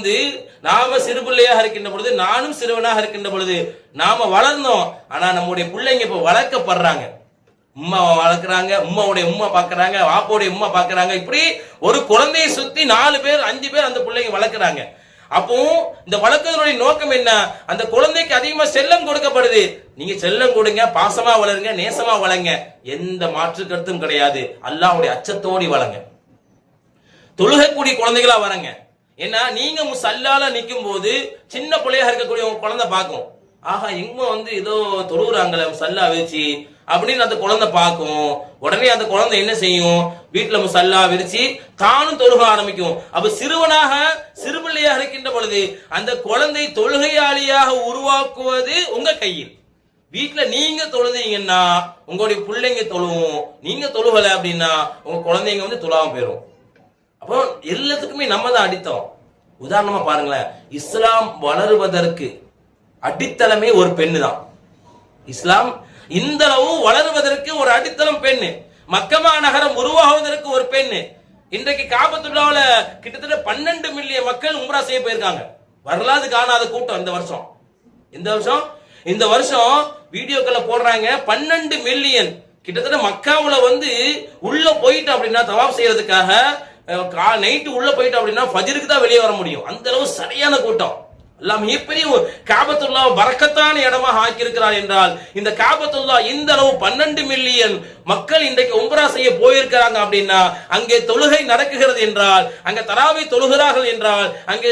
நாம சிறுபிள்ளையாக இருக்கின்ற பொழுது, நானும் சிறுவனாக இருக்கின்ற பொழுது நாம வளர்ந்தோம். ஆனா நம்முடைய பிள்ளைங்க இப்ப வளர்க்கப்படுறாங்க. உம்மா வளர்க்குறாங்க, உம்மாவுடைய உம்மா பாக்குறாங்க, வாப்போடைய உம்மா பாக்குறாங்க. இப்படி ஒரு குழந்தையை சுத்தி 4 பேர் 5 பேர் அந்த பிள்ளைங்க வளர்க்குறாங்க. அப்போ இந்த வளர்க்கறதுடைய நோக்கம் என்ன? அந்த குழந்தைக்கு அதிகமா செல்லம் கொடுக்கப்படுது. நீங்க செல்லம் கொடுங்க, பாசமா வளருங்க, நேசமா வளங்க, எந்த மாற்று கருத்தும் கிடையாது. அல்லாஹ்வுடைய அச்சத்தோடி வளங்க, தொழுகக்கூடிய குழந்தைகளா வரங்க. ஏன்னா நீங்க முசல்லால நிக்கும் போது சின்ன பிள்ளையா இருக்கக்கூடிய உங்க குழந்தை பார்க்கும், ஆஹா எங்க ஏதோ தொழுகிறாங்களே முசல்லா வச்சு அப்படின்னு அந்த குழந்தை பார்க்கும். உடனே அந்த குழந்தை என்ன செய்யும்? வீட்டுல முசல்லா விரிச்சு தானும் தொழுக ஆரம்பிக்கும். அப்ப சிறுபிள்ளையாக இருக்கின்ற பொழுது அந்த குழந்தை தொழுகையாளியாக உருவாக்குவது உங்க கையில். வீட்டுல நீங்க தொழுதீங்கன்னா உங்களுடைய பிள்ளைங்க தொழுவும், நீங்க தொழுகல அப்படின்னா உங்க குழந்தைங்க தொழாம போயிடும். அப்போ எல்லாத்துக்குமே நம்ம தான் அடித்தோம். உதாரணமா பாருங்களேன், இஸ்லாம் வளருவதற்கு அடித்தளமே ஒரு பெண்ணு தான். இஸ்லாம் இந்த அளவு வளருவதற்கு ஒரு அடித்தளம் பெண்ணு. மக்கமா நகரம் உருவாகுவதற்கு ஒரு பெண்ணு. இன்றைக்கு காபத்துல்லாவுல கிட்டத்தட்ட 12 மில்லியன் மக்கள் உம்ரா செய்ய போயிருக்காங்க. வரலாறு காணாத கூட்டம் இந்த வருஷம் வீடியோக்களை போடுறாங்க. 12 மில்லியன் கிட்டத்தட்ட மக்காவுல உள்ள போயிட்டு அப்படின்னா தவாப் செய்யறதுக்காக நைட்டு உள்ள போயிட்டு அப்படின்னா ஃபஜ்ருக்கு தான் வெளியே வர முடியும். அந்த அளவு சரியான கூட்டம். அல்லாஹ் மிகப்பெரிய காபத்துல்லா பரக்கத்தான இடமாக ஆக்கியிருக்கிறார் என்றால், இந்த காபத்துல்லா இந்த அளவு 12 மில்லியன் மக்கள் இன்றைக்கு உம்ரா செய்ய போயிருக்கிறாங்க அப்படின்னா, அங்கே தொழுகை நடக்குகிறது என்றால், அங்கே தராவி தொழுகிறார்கள் என்றால், அங்கே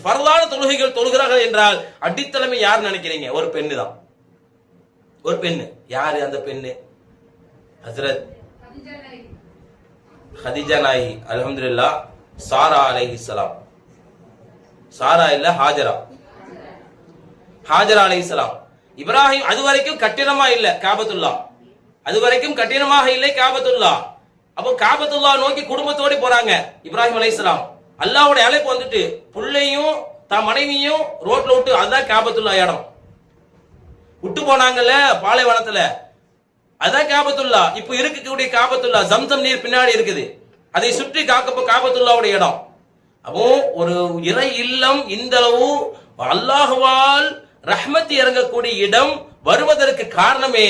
ஃபர்லான தொழுகைகள் தொழுகிறார்கள் என்றால், அடித்தலைமை யார் நினைக்கிறீங்க? ஒரு பெண்ணு தான். ஒரு பெண்ணு. யாரு அந்த பெண்ணு? ஹஜ்ரத் ஹதீஜா நாயகி. அல்ஹம்துலில்லாஹ். சாரா அலைஹிஸ்ஸலாம். சாரா இல்ல, ஹாஜரா. ஹாஜரா அலைஹிஸ்ஸலாம். இப்ராஹிம் அதுவரைக்கும் கட்டிடமா இல்ல காபத்துல்லா, அதுவரைக்கும் கட்டிடமாக இல்லை காபத்துல்லா. அப்போ காபத்துல்லா நோக்கி குடும்பத்தோடு போறாங்க இப்ராஹிம் அலைஹிஸ்ஸலாம். அல்லாஹ்வுடைய அழைப்பு வந்துட்டு புள்ளையும் தான் மனைவியும் ரோட்ல விட்டு, அதுதான் காபத்துல்லா இடம். விட்டு போனாங்கல்ல பாலைவனத்துல, அதான் காபத்துல்லா. இப்ப இருக்கக்கூடிய காபத்துல்லா ஜம்சம் நீர் பின்னாடி இருக்குது, அதை சுற்றி காபத்துல்லாவுடைய இடம். அப்போ ஒரு இறை இல்லம் இந்த அளவு அல்லாஹ்வால் ரஹ்மத் இறங்கக்கூடிய இடம் வருவதற்கு காரணமே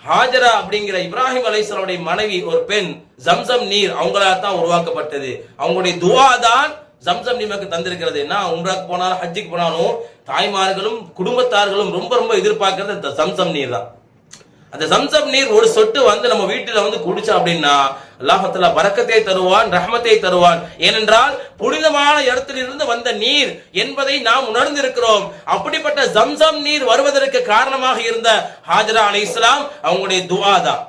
ஹாஜரா அப்படிங்கிற இப்ராஹிம் அலைஹிஸ்ஸலாமுடைய மனைவி, ஒரு பெண். ஜம்சம் நீர் அவங்களால தான் உருவாக்கப்பட்டது. அவங்களுடைய துஆ தான் ஜம்சம் நீர் நமக்கு தந்திருக்கிறது. என்ன உம்ராக்கு போனாலும் ஹஜ்ஜுக்கு போனாலும் தாய்மார்களும் குடும்பத்தார்களும் ரொம்ப ரொம்ப எதிர்பார்க்கிறது இந்த ஜம்சம் நீர் தான். அந்த ஜம்சம் நீர் ஒரு சொட்டு வந்து நம்ம வீட்டில் வந்து குடிச்சோம் அப்படின்னா அல்லாஹ் தஆலா பரக்கத்தை தருவான், ரஹ்மத்தை தருவான். ஏனென்றால் புனிதமான இடத்திலிருந்து வந்த நீர் என்பதை நாம் உணர்ந்திருக்கிறோம். அப்படிப்பட்ட ஜம்சம் நீர் வருவதற்கு காரணமாக இருந்த ஹாஜரா அலைஹிஸ்ஸலாம் அவங்களுடைய துஆ தான்.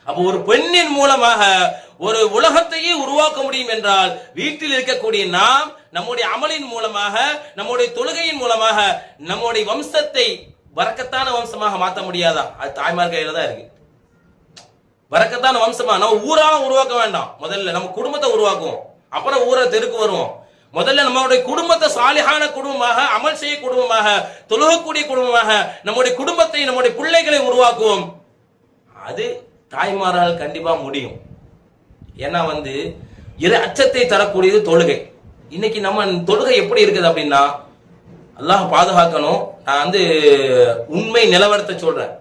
அப்போ ஒரு பெண்ணின் மூலமாக ஒரு உலகத்தையே உருவாக்க முடியும் என்றால், வீட்டில் இருக்கக்கூடிய நாம் நம்முடைய அமலின் மூலமாக, நம்முடைய தொழுகையின் மூலமாக நம்முடைய வம்சத்தை பரக்கத்தான வம்சமாக மாற்ற முடியாதா? அது தாய்மார் கையில தான் இருக்கு. பரக்கத்தான வம்சமா நம்ம ஊரா உருவாக்க வேண்டாம். முதல்ல நம்ம குடும்பத்தை உருவாக்குவோம், அப்புறம் ஊரை தெருக்கு வருவோம். முதல்ல நம்மளுடைய குடும்பத்தை சாலிஹான குடும்பமாக, அமல் செய்ய குடும்பமாக, தொழுகக்கூடிய குடும்பமாக நம்முடைய குடும்பத்தை, நம்முடைய பிள்ளைகளை உருவாக்குவோம். அது தாய்மாரால் கண்டிப்பா முடியும். ஏன்னா இறை அச்சத்தை தரக்கூடியது தொழுகை. இன்னைக்கு நம்ம தொழுகை எப்படி இருக்குது அப்படின்னா, அல்லாஹ் பாதுகாக்கணும். நான் உண்மை நிலவரத்தை சொல்றேன்,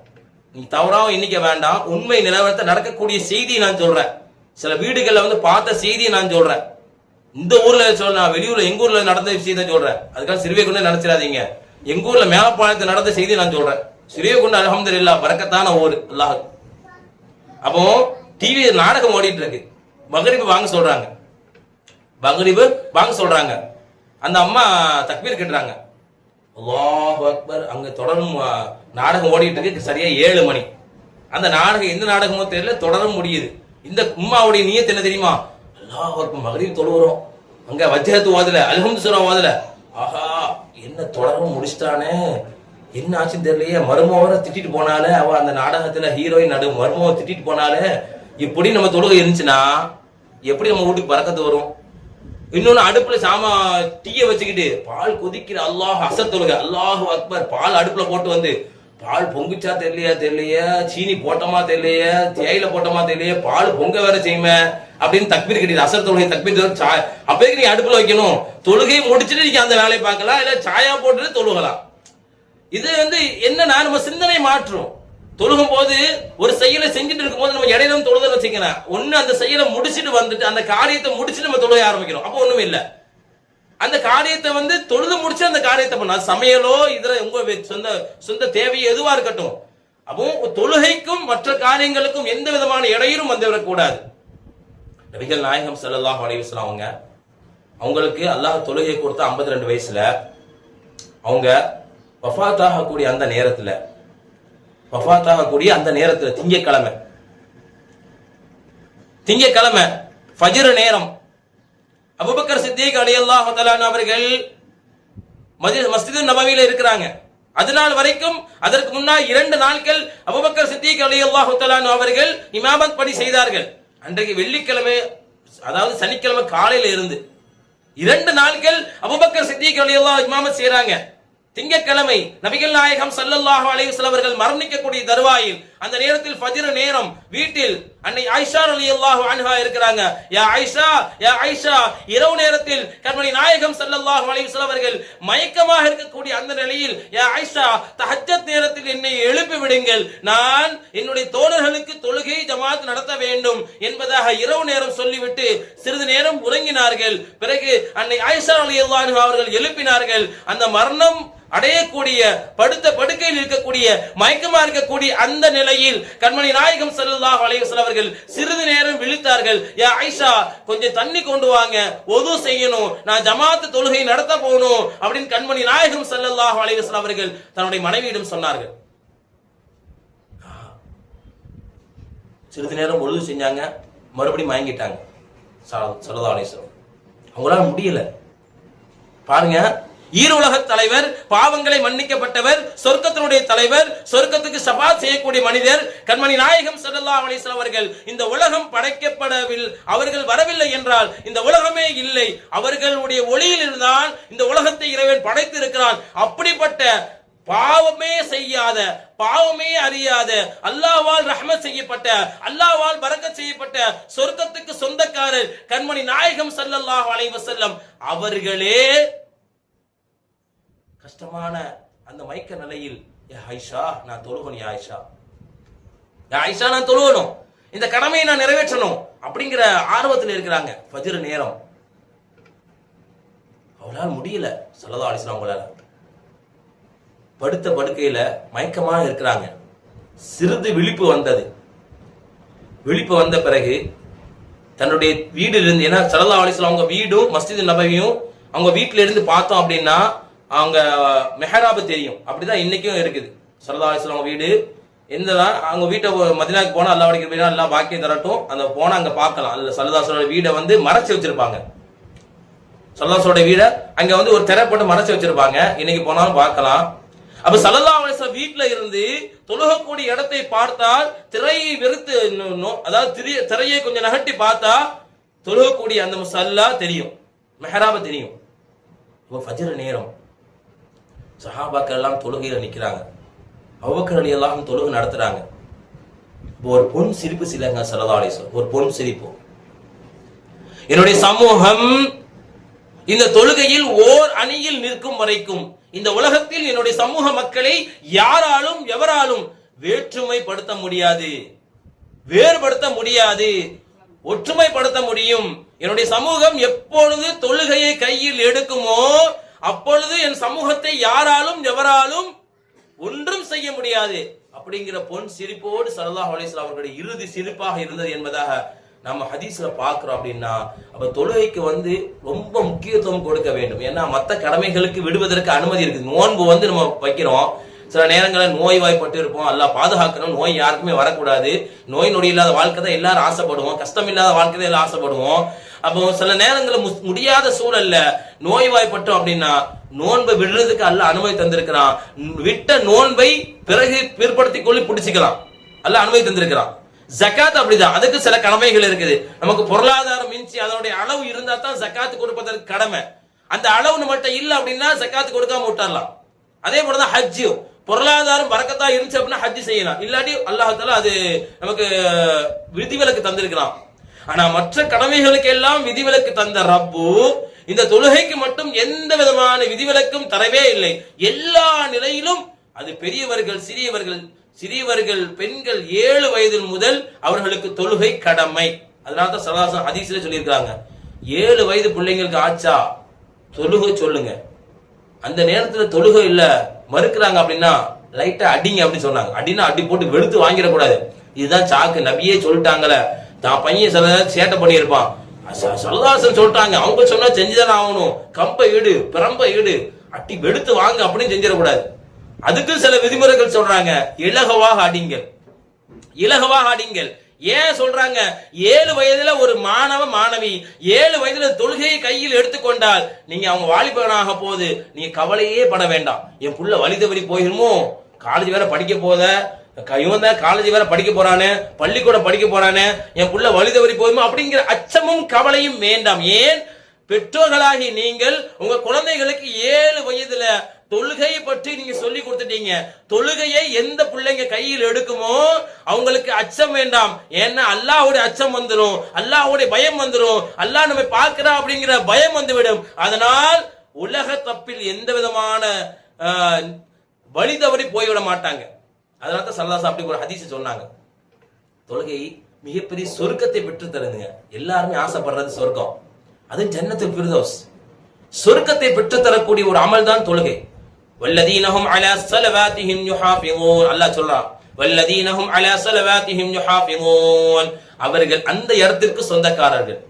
நீ தவறாவும் இன்னைக்கு வேண்டாம். உண்மை நிலவரத்தை நடக்கக்கூடிய செய்தியை நான் சொல்றேன். சில வீடுகள்ல பார்த்த செய்தியை நான் சொல்றேன். இந்த ஊர்ல சொல்றேன், வெளியூர்ல எங்க ஊர்ல நடந்த விஷயத்தை சொல்றேன். அதுக்காக சிறுவைக்குண்டு நினைச்சிடாதீங்க. எங்க ஊர்ல மேலப்பாளையத்தில் நடந்த செய்தியை நான் சொல்றேன். சிறுவைக்குண்டு அல்ஹம்துலில்லாஹ் பரக்கத்தான ஊர் அல்லாஹ். அப்போ டிவி நாடகம் ஓடிட்டு இருக்கு. மகரிபு வாங்க சொல்றாங்க, மகரிபு வாங்க சொல்றாங்க. அந்த அம்மா தக்பீர் கட்டுறாங்க, அல்லாஹு அக்பர். அங்க தொடரும் நாடகம் ஓடிட்டு இருக்கு. சரியா 7 மணி. அந்த நாடகம் எந்த நாடகமோ தெரியல, தொடரும் முடியுது. இந்த உம்மாவுடைய நியத் என்ன தெரியுமா? அல்லாஹு அக்பர் மகரிப் தொழுகிறோம். அங்க வஜ்ஹத்து ஓதல, அல்ஹம்து சூரா ஓதல. ஆஹா, என்ன தொடரும் முடிச்சிட்டானே, என்ன ஆச்சுன்னு தெரியலையே. மருமவரை திட்டிட்டு போனாலே, அவ அந்த நாடகத்துல ஹீரோயின் நடு மருமவை திட்டிட்டு போனாலே. இப்படி நம்ம தொழுகை இருந்துச்சுன்னா எப்படி நம்ம வீட்டுக்கு பறக்கத்து வரும்? இன்னொன்னு அடுப்புல டீய வச்சுக்கிட்டு பால் கொதிக்கிற, அல்லாஹ் அசர் தொழுக, அல்லாஹு அக்பர். பால் அடுப்புல போட்டு பால் பொங்குச்சா தெரியலையா, சீனி போட்டோமா தெரியலையே, தேயில போட்டோமா தெரியலையே, பால் பொங்க வேற செய்யுமே அப்படின்னு தக்பீர் கட்டிடு. அசர் தொழுகை தக்பீர் அப்பவே நீ அடுப்புல வைக்கணும். தொழுகையை முடிச்சுட்டு நீங்க அந்த வேலையை பார்க்கலாம், இல்ல சாயா போட்டு தொழுகலாம். இது என்னன்னா நம்ம சிந்தனை மாற்றும். தொழுகும் போது ஒரு செயலை செஞ்சுட்டு இருக்கும் போது நம்ம இடையில தொழுத வச்சுக்கிறேன். ஒண்ணு அந்த செயலை முடிச்சுட்டு அந்த காரியத்தை முடிச்சுட்டு நம்ம தொழுகை ஆரம்பிக்கிறோம். அப்போ ஒண்ணுமே இல்ல. அந்த காரியத்தை தொழுது முடிச்சு அந்த காரியத்தை பண்ண, சமையலோ இதர உங்க சொந்த தேவையோ எதுவா இருக்கட்டும். அப்போ தொழுகைக்கும் மற்ற காரியங்களுக்கும் எந்த விதமான இடையூறும் வந்துவிடக்கூடாது. நபிகள் நாயகம் ஸல்லல்லாஹு அலைஹி வஸல்லம் அவங்களுக்கு அல்லாஹ் தொழுகை கொடுத்த 52 வயசுல அவங்க வஃபாத்தாகக்கூடிய அந்த நேரத்துல திங்கக்கிழமை ஃபஜ்ர் நேரம் அபூபக்கர் சித்திக் ரலியல்லாஹு தஆலா அவர்கள் மஸ்ஜிது நபவியில இருக்கிறாங்க. அதனால் வரைக்கும் அதற்கு முன்னால் 2 நாட்கள் அபூபக்கர் சித்திக் ரலியல்லாஹு தஆலா அவர்கள் இமாமத் பணி செய்தார்கள். அன்றைக்கு வெள்ளிக்கிழமை, அதாவது சனிக்கிழமை காலையில இருந்து 2 நாட்கள் அபூபக்கர் சித்திக் ரலியல்லாஹு இமாமத் செய்றாங்க. திங்கட்கிழமை நபிகள் நாயகம் ஸல்லல்லாஹு அலைஹி வஸல்லம் அவர்கள் மரணிக்கக்கூடிய தருவாயில் அந்த நேரத்தில் ஃபஜ்ர் நேரம். வீட்டில் அன்னை ஆயிஷா ரலியல்லாஹு அன்ஹா இருக்கிறாங்க. யா ஆயிஷா, யா ஆயிஷா, இரவு நேரத்தில் கண்மணி நாயகம் ஸல்லல்லாஹு அலைஹி வஸல்லம் அவர்கள் மயக்கமாக இருக்கக்கூடிய அந்த நிலையில், யா ஆயிஷா, தஹஜ்ஜத் நேரத்தில் என்னை எழுப்பி விடுங்கள், நான் என்னுடைய தோழர்களுக்கு தொழுகை ஜமாத் நடத்த வேண்டும் என்பதாக இரவு நேரம் சொல்லிவிட்டு சிறிது நேரம் உறங்கினார்கள். பிறகு அன்னை ஆயிஷா ரலியல்லாஹு அன்ஹா அவர்கள் எழுப்பினார்கள். அந்த மரணம் அடையக்கூடிய படுத்த படுக்கையில் இருக்கக்கூடிய மயக்கமா இருக்கக்கூடிய அந்த நிலையில் கண்மணி நாயகம் ஸல்லல்லாஹு அலைஹி வஸல்லம் அவர்கள் சிறிது நேரம் விழித்தார்கள். யா ஆயிஷா, கொஞ்சம் தண்ணி கொண்டு வாங்க, ஒது செய்யணும், நான் ஜமாத் தொழுகை நடத்த போகணும் அப்படின்னு கண்மணி நாயகம் ஸல்லல்லாஹு அலைஹி வஸல்லம் அவர்கள் தன்னுடைய மனைவியிடம் சொன்னார்கள். சிறிது நேரம் ஒது செஞ்சாங்க, மறுபடியும் மயங்கிட்டாங்க. ஸல்லல்லாஹு அலைஹி வஸல்லம் அவங்களால முடியல. பாருங்க, ஈருலக தலைவர், பாவங்களை மன்னிக்கப்பட்டவர், சொர்க்கத்தினுடைய தலைவர், சொர்க்கத்துக்கு ஷஃபாத் செய்யக்கூடிய மனிதர் கண்மணி நாயகம் ஸல்லல்லாஹு அலைஹி வஸல்லம் அவர்கள் இந்த உலகம் படைக்கப்படவில்லை, அவர்கள் வரவில்லை என்றால் இந்த உலகமே இல்லை. அவர்களுடைய ஒளியில் இருந்தால் இந்த உலகத்தை இறைவன் படைத்திருக்கிறான். அப்படிப்பட்ட பாவமே செய்யாத, பாவமே அறியாத, அல்லாஹ்வால் ரஹ்மத் செய்யப்பட்ட, அல்லாஹ்வால் பரக்கத் செய்யப்பட்ட சொர்க்கத்துக்கு சொந்தக்காரர் கண்மணி நாயகம் ஸல்லல்லாஹு அலைஹி வஸல்லம் அவர்களே கஷ்டமான அந்த மயக்க நிலையில், யா ஆயிஷா, நான் தொழுகணும், யா ஆயிஷா, யா ஆயிஷா, நான் தொழுகணும், இந்த கடமையை நான் நிறைவேற்றணும் அப்படிங்கிற ஆர்வத்தில் இருக்கிறாங்க. ஃபஜ்ர் நேரம். அவளால் முடியல. ஸல்லல்லாஹு அலைஹி வஸல்லம் அவங்களால படுத்த படுக்கையில மயக்கமாக இருக்கிறாங்க. சிறிது விழிப்பு வந்தது. விழிப்பு வந்த பிறகு தன்னுடைய வீட்டிலிருந்து, ஏன்னா ஸல்லல்லாஹு அலைஹி வஸல்லம் அவங்க வீடும் மஸ்ஜித் நபவியும் அவங்க வீட்டில இருந்து பார்த்தோம் அப்படின்னா அவங்க மெஹராபு தெரியும். அப்படிதான் இன்னைக்கும் இருக்குது. ஸல்லல்லாஹு அலைஹி வஸல்லம் வீடு எந்த அவங்க வீட்டை மதீனாவுக்கு போனா அல்லாஹ் வடிக்க போயினா எல்லாம் பாக்கியம் தரட்டும், அந்த போனா அங்க பார்க்கலாம். அல்ல ஸல்லல்லாஹு அலைஹி வஸல்லம் வீடை வந்து மறைச்சு வச்சிருப்பாங்க. ஸல்லல்லாஹு அலைஹி வஸல்லம் வீடை அங்க வந்து ஒரு திரை போட்டு மறைச்சு வச்சிருப்பாங்க. இன்னைக்கு போனாலும் பார்க்கலாம். அப்ப ஸல்லல்லாஹு அலைஹி வஸல்லம் வீட்டுல இருந்து தொழுகக்கூடிய இடத்தை பார்த்தால் திரையை வெறுத்து, அதாவது திரையை கொஞ்சம் நகட்டி பார்த்தா தொழுகக்கூடிய அந்த முஸல்லா தெரியும், மெஹராபு தெரியும். இப்போ ஃபஜ்ர் நேரம். சஹாபாக்கள் எல்லாம் தொழுகையில நிக்கிறாங்க. அபூபக்கர் ரலியல்லாஹு அன்ஹு தொழுகை நடத்துறாங்க. ஒரு பொன் சிரிப்பு சிலங்க ஸல்லல்லாஹு அலைஹி வஸல்லம், ஒரு பொன் சிரிப்பு. என்னுடைய சமூகம் இந்த தொழுகையில் ஓர் அணியில் நிற்கும் வரைக்கும் இந்த உலகத்தில் என்னுடைய சமூக மக்களை யாராலும் எவராலும் வேற்றுமைப்படுத்த முடியாது, வேறுபடுத்த முடியாது, ஒற்றுமைப்படுத்த முடியும். என்னுடைய சமூகம் எப்பொழுது தொழுகையை கையில் எடுக்குமோ அப்பொழுது என் சமூகத்தை யாராலும் எவராலும் ஒன்றும் செய்ய முடியாது அப்படிங்கிற பொன் சிரிப்போடு ஸல்லல்லாஹு அலைஹி வஸல்லம் அவர்களுடைய இறுதி சிரிப்பாக இருந்தது என்பதாக நம்ம ஹதீஸ்ல பாக்குறோம். அப்படின்னா அப்ப தொழுகைக்கு வந்து ரொம்ப முக்கியத்துவம் கொடுக்க வேண்டும். ஏன்னா மற்ற கடமைகளுக்கு விடுவதற்கு அனுமதி இருக்குது. நோன்பு வந்து நம்ம வைக்கிறோம், சில நேரங்களில் நோய்வாய்ப்பட்டு இருப்போம், அல்லாஹ் பாதுகாக்கணும், நோய் யாருக்குமே வரக்கூடாது. நோய் நொடி இல்லாத வாழ்க்கை தான் எல்லாரும் ஆசைப்படுவோம், கஷ்டம் இல்லாத வாழ்க்கை தான் எல்லாம் ஆசைப்படுவோம். அப்போ சில நேரங்களில் முடியாத சூழல்ல நோய்வாய்ப்பட்டோம் அப்படின்னா நோன்பை விடுறதுக்கு அல்லாஹ் அனுமதி தந்திருக்கிறான். விட்ட நோன்பை பிறகு பிற்படுத்திக் கொள்ளி பிடிச்சிக்கலாம், அல்லாஹ் அனுமதி தந்திருக்கிறான். ஜகாத் அப்படிதான், அதுக்கு சில கடமைகள் இருக்குது. நமக்கு பொருளாதாரம் மிஞ்சி அதனுடைய அளவு இருந்தா தான் ஜகாத் கொடுப்பதற்கு கடமை. அந்த அளவு நம்மகிட்ட இல்ல அப்படின்னா ஜகாத் கொடுக்காம விட்டுறலாம். அதே போலதான் ஹஜ்ஜு, பொருளாதாரம் பரக்கத்தா இருந்துச்சு அப்படின்னா ஹஜ்ஜு செய்யலாம், இல்லாட்டி அல்லாஹ் தஆலா அது நமக்கு விதிவிலக்கு தந்திருக்கிறான். ஆனா மற்ற கடமைகளுக்கு எல்லாம் விதிவிலக்கு தந்த ரப்பு இந்த தொழுகைக்கு மட்டும் எந்த விதமான விதிவிலக்கும் தரவே இல்லை. எல்லா நிலையிலும் அது பெரியவர்கள் சிறியவர்கள் பெண்கள் 7 வயதில் முதல் அவர்களுக்கு தொழுகை கடமை. அதனால தான் ஹதீஸ்ல சொல்லியிருக்காங்க, 7 வயது பிள்ளைங்களுக்கு ஆச்சா தொழுகை சொல்லுங்க. அந்த நேரத்துல தொழுகை இல்ல மறுக்கிறாங்க அப்படின்னா லைட்டா அடிங்க அப்படின்னு சொன்னாங்க. அடினா அடி போட்டு வெளுத்து வாங்கிடக்கூடாது. இதுதான் சாக்கு, நபியே சொல்லிட்டாங்கல்ல, தான் பையன் சில சேட்டை பண்ணியிருப்பான், சல்லல்லாஹு சொல்லிட்டாங்க, அவங்க சொன்னா செஞ்சுதானே ஆகணும், கம்பை இடு பிரம்பை இடு அட்டி வெளுத்து வாங்க அப்படின்னு செஞ்சிடக்கூடாது. அதுக்கு சில விதிமுறைகள் சொல்றாங்க, இலகுவாக அடிங்கள், இலகுவாக அடிங்கள். ஏன் சொல்றாங்க? 7 வயதுல ஒரு மாணவி 7 வயதுல தொழுகையை கையில் எடுத்துக்கொண்டால் நீங்க அவங்க வாலிபனாக போது நீங்க கவலையே பட வேண்டாம். என் புள்ள வழி தவறி போயிருமோ, காலேஜ் வேற படிக்க போத, இவன் தான் காலேஜ் வேற படிக்க போறானே, பள்ளிக்கூடம் படிக்க போறானே, என் புள்ள வழி தவறி போயிருமோ அப்படிங்கிற அச்சமும் கவலையும் வேண்டாம். ஏன்? பெற்றோர்களாகி நீங்கள் உங்க குழந்தைகளுக்கு 7 வயதுல தொழுகையை பற்றி நீங்க சொல்லி கொடுத்துட்டீங்க. தொழுகையை எந்த பிள்ளைங்க கையில் எடுக்குமோ அவங்களுக்கு அச்சம் வேண்டாம். ஏன்னா அல்லாஹ்வுடைய அச்சம் வந்துடும், அல்லாஹ்வுடைய பயம் வந்துடும், அல்லாஹ் நம்மை பார்க்கிறா அப்படிங்கிற பயம் வந்துவிடும். அதனால் உலக தப்பில் எந்த விதமான வழி தவறி போய்விட மாட்டாங்க. அதனால தான் ஸல்லல்லாஹு அப்படி ஒரு ஹதீஸ் சொன்னாங்க, தொழுகை மிகப்பெரிய சொர்க்கத்தை பெற்று தருதுங்க. எல்லாருமே ஆசைப்படுறது சொர்க்கம், அது ஜன்னத்துல் ஃபிர்தௌஸ். சொர்க்கத்தை பெற்று தரக்கூடிய ஒரு அமல் தான் தொழுகை. வல்லதீனஹும் அலா ஸலவாத்திஹிம் யுஹாஃபிஸூன், அல்லாஹ் சொல்றான், வல்லதீனஹும் அலா ஸலவாத்திஹிம் யுஹாஃபிஸூன், அவர்கள் அந்த இடத்திற்கு சொந்தக்காரர்கள்,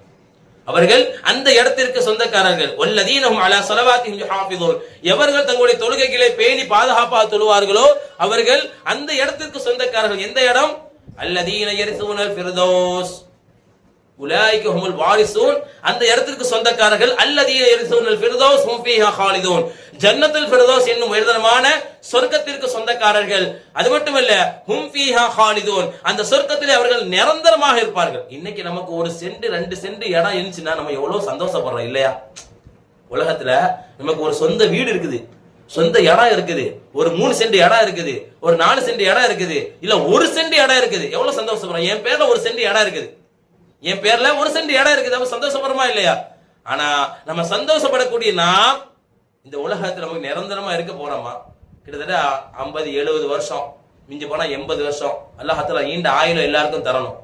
அவர்கள் அந்த இடத்திற்கு சொந்தக்காரர்கள். வல்லதீனஹும் அலா ஸலவாத்திஹிம் யுஹாஃபிஸூன், எவர்கள் தங்களுடைய தொழுகைகளை பேணி பாதுகாப்பாக தொழுவார்களோ அவர்கள் அந்த இடத்திற்கு சொந்தக்காரர்கள். எந்த இடம்? அல்லதீன யரிஸூனல் ஃபிர்தௌஸ் உலாயிக ஹுமுல் வாரிசூன், அந்த இடத்திற்கு சொந்தக்காரர்கள். அல்லதீன யரிஸூனல் ஃபிர்தௌஸ் ஹும் ஃபீஹா காலிதூன், ஜன்னத்துல் ஃபிர்தௌஸ் என்னும் உயர்தரமான சொர்க்கத்திற்கு சொந்தக்காரர்கள். அது மட்டுமல்ல, ஹும் ஃபீஹா காலிதூன், அந்த சொர்க்கத்திலே அவர்கள் நிரந்தரமாக இருப்பார்கள். இன்னைக்கு நமக்கு ஒரு சென்ட் 2 சென்ட் இடம் இருந்துச்சுன்னா நம்ம எவ்வளவு சந்தோஷப்படுறோம் இல்லையா? உலகத்துல நமக்கு ஒரு சொந்த வீடு இருக்குது, சொந்த இடம் இருக்குது, ஒரு 3 சென்ட் இடம் இருக்குது, ஒரு 4 சென்ட் இடம் இருக்குது, இல்ல 1 சென்ட் இடம் இருக்குது, எவ்வளவு சந்தோஷப்படுறோம். என் பேர்ல 1 சென்ட் இடம் இருக்குது, என் பேர்ல 1 சென்ட் இடம் இருக்குது, நம்ம சந்தோஷப்படுறோமா இல்லையா? ஆனா நம்ம சந்தோஷப்படக்கூடிய நாம் இந்த உலகத்துல நமக்கு நிரந்தரமா இருக்க போறோமா? கிட்டத்தட்ட 50-70 வருஷம், மிஞ்சி போனா 80 வருஷம். அல்லாஹ் தஆலா நீண்ட ஆயுளை எல்லாருக்கும் தரணும்.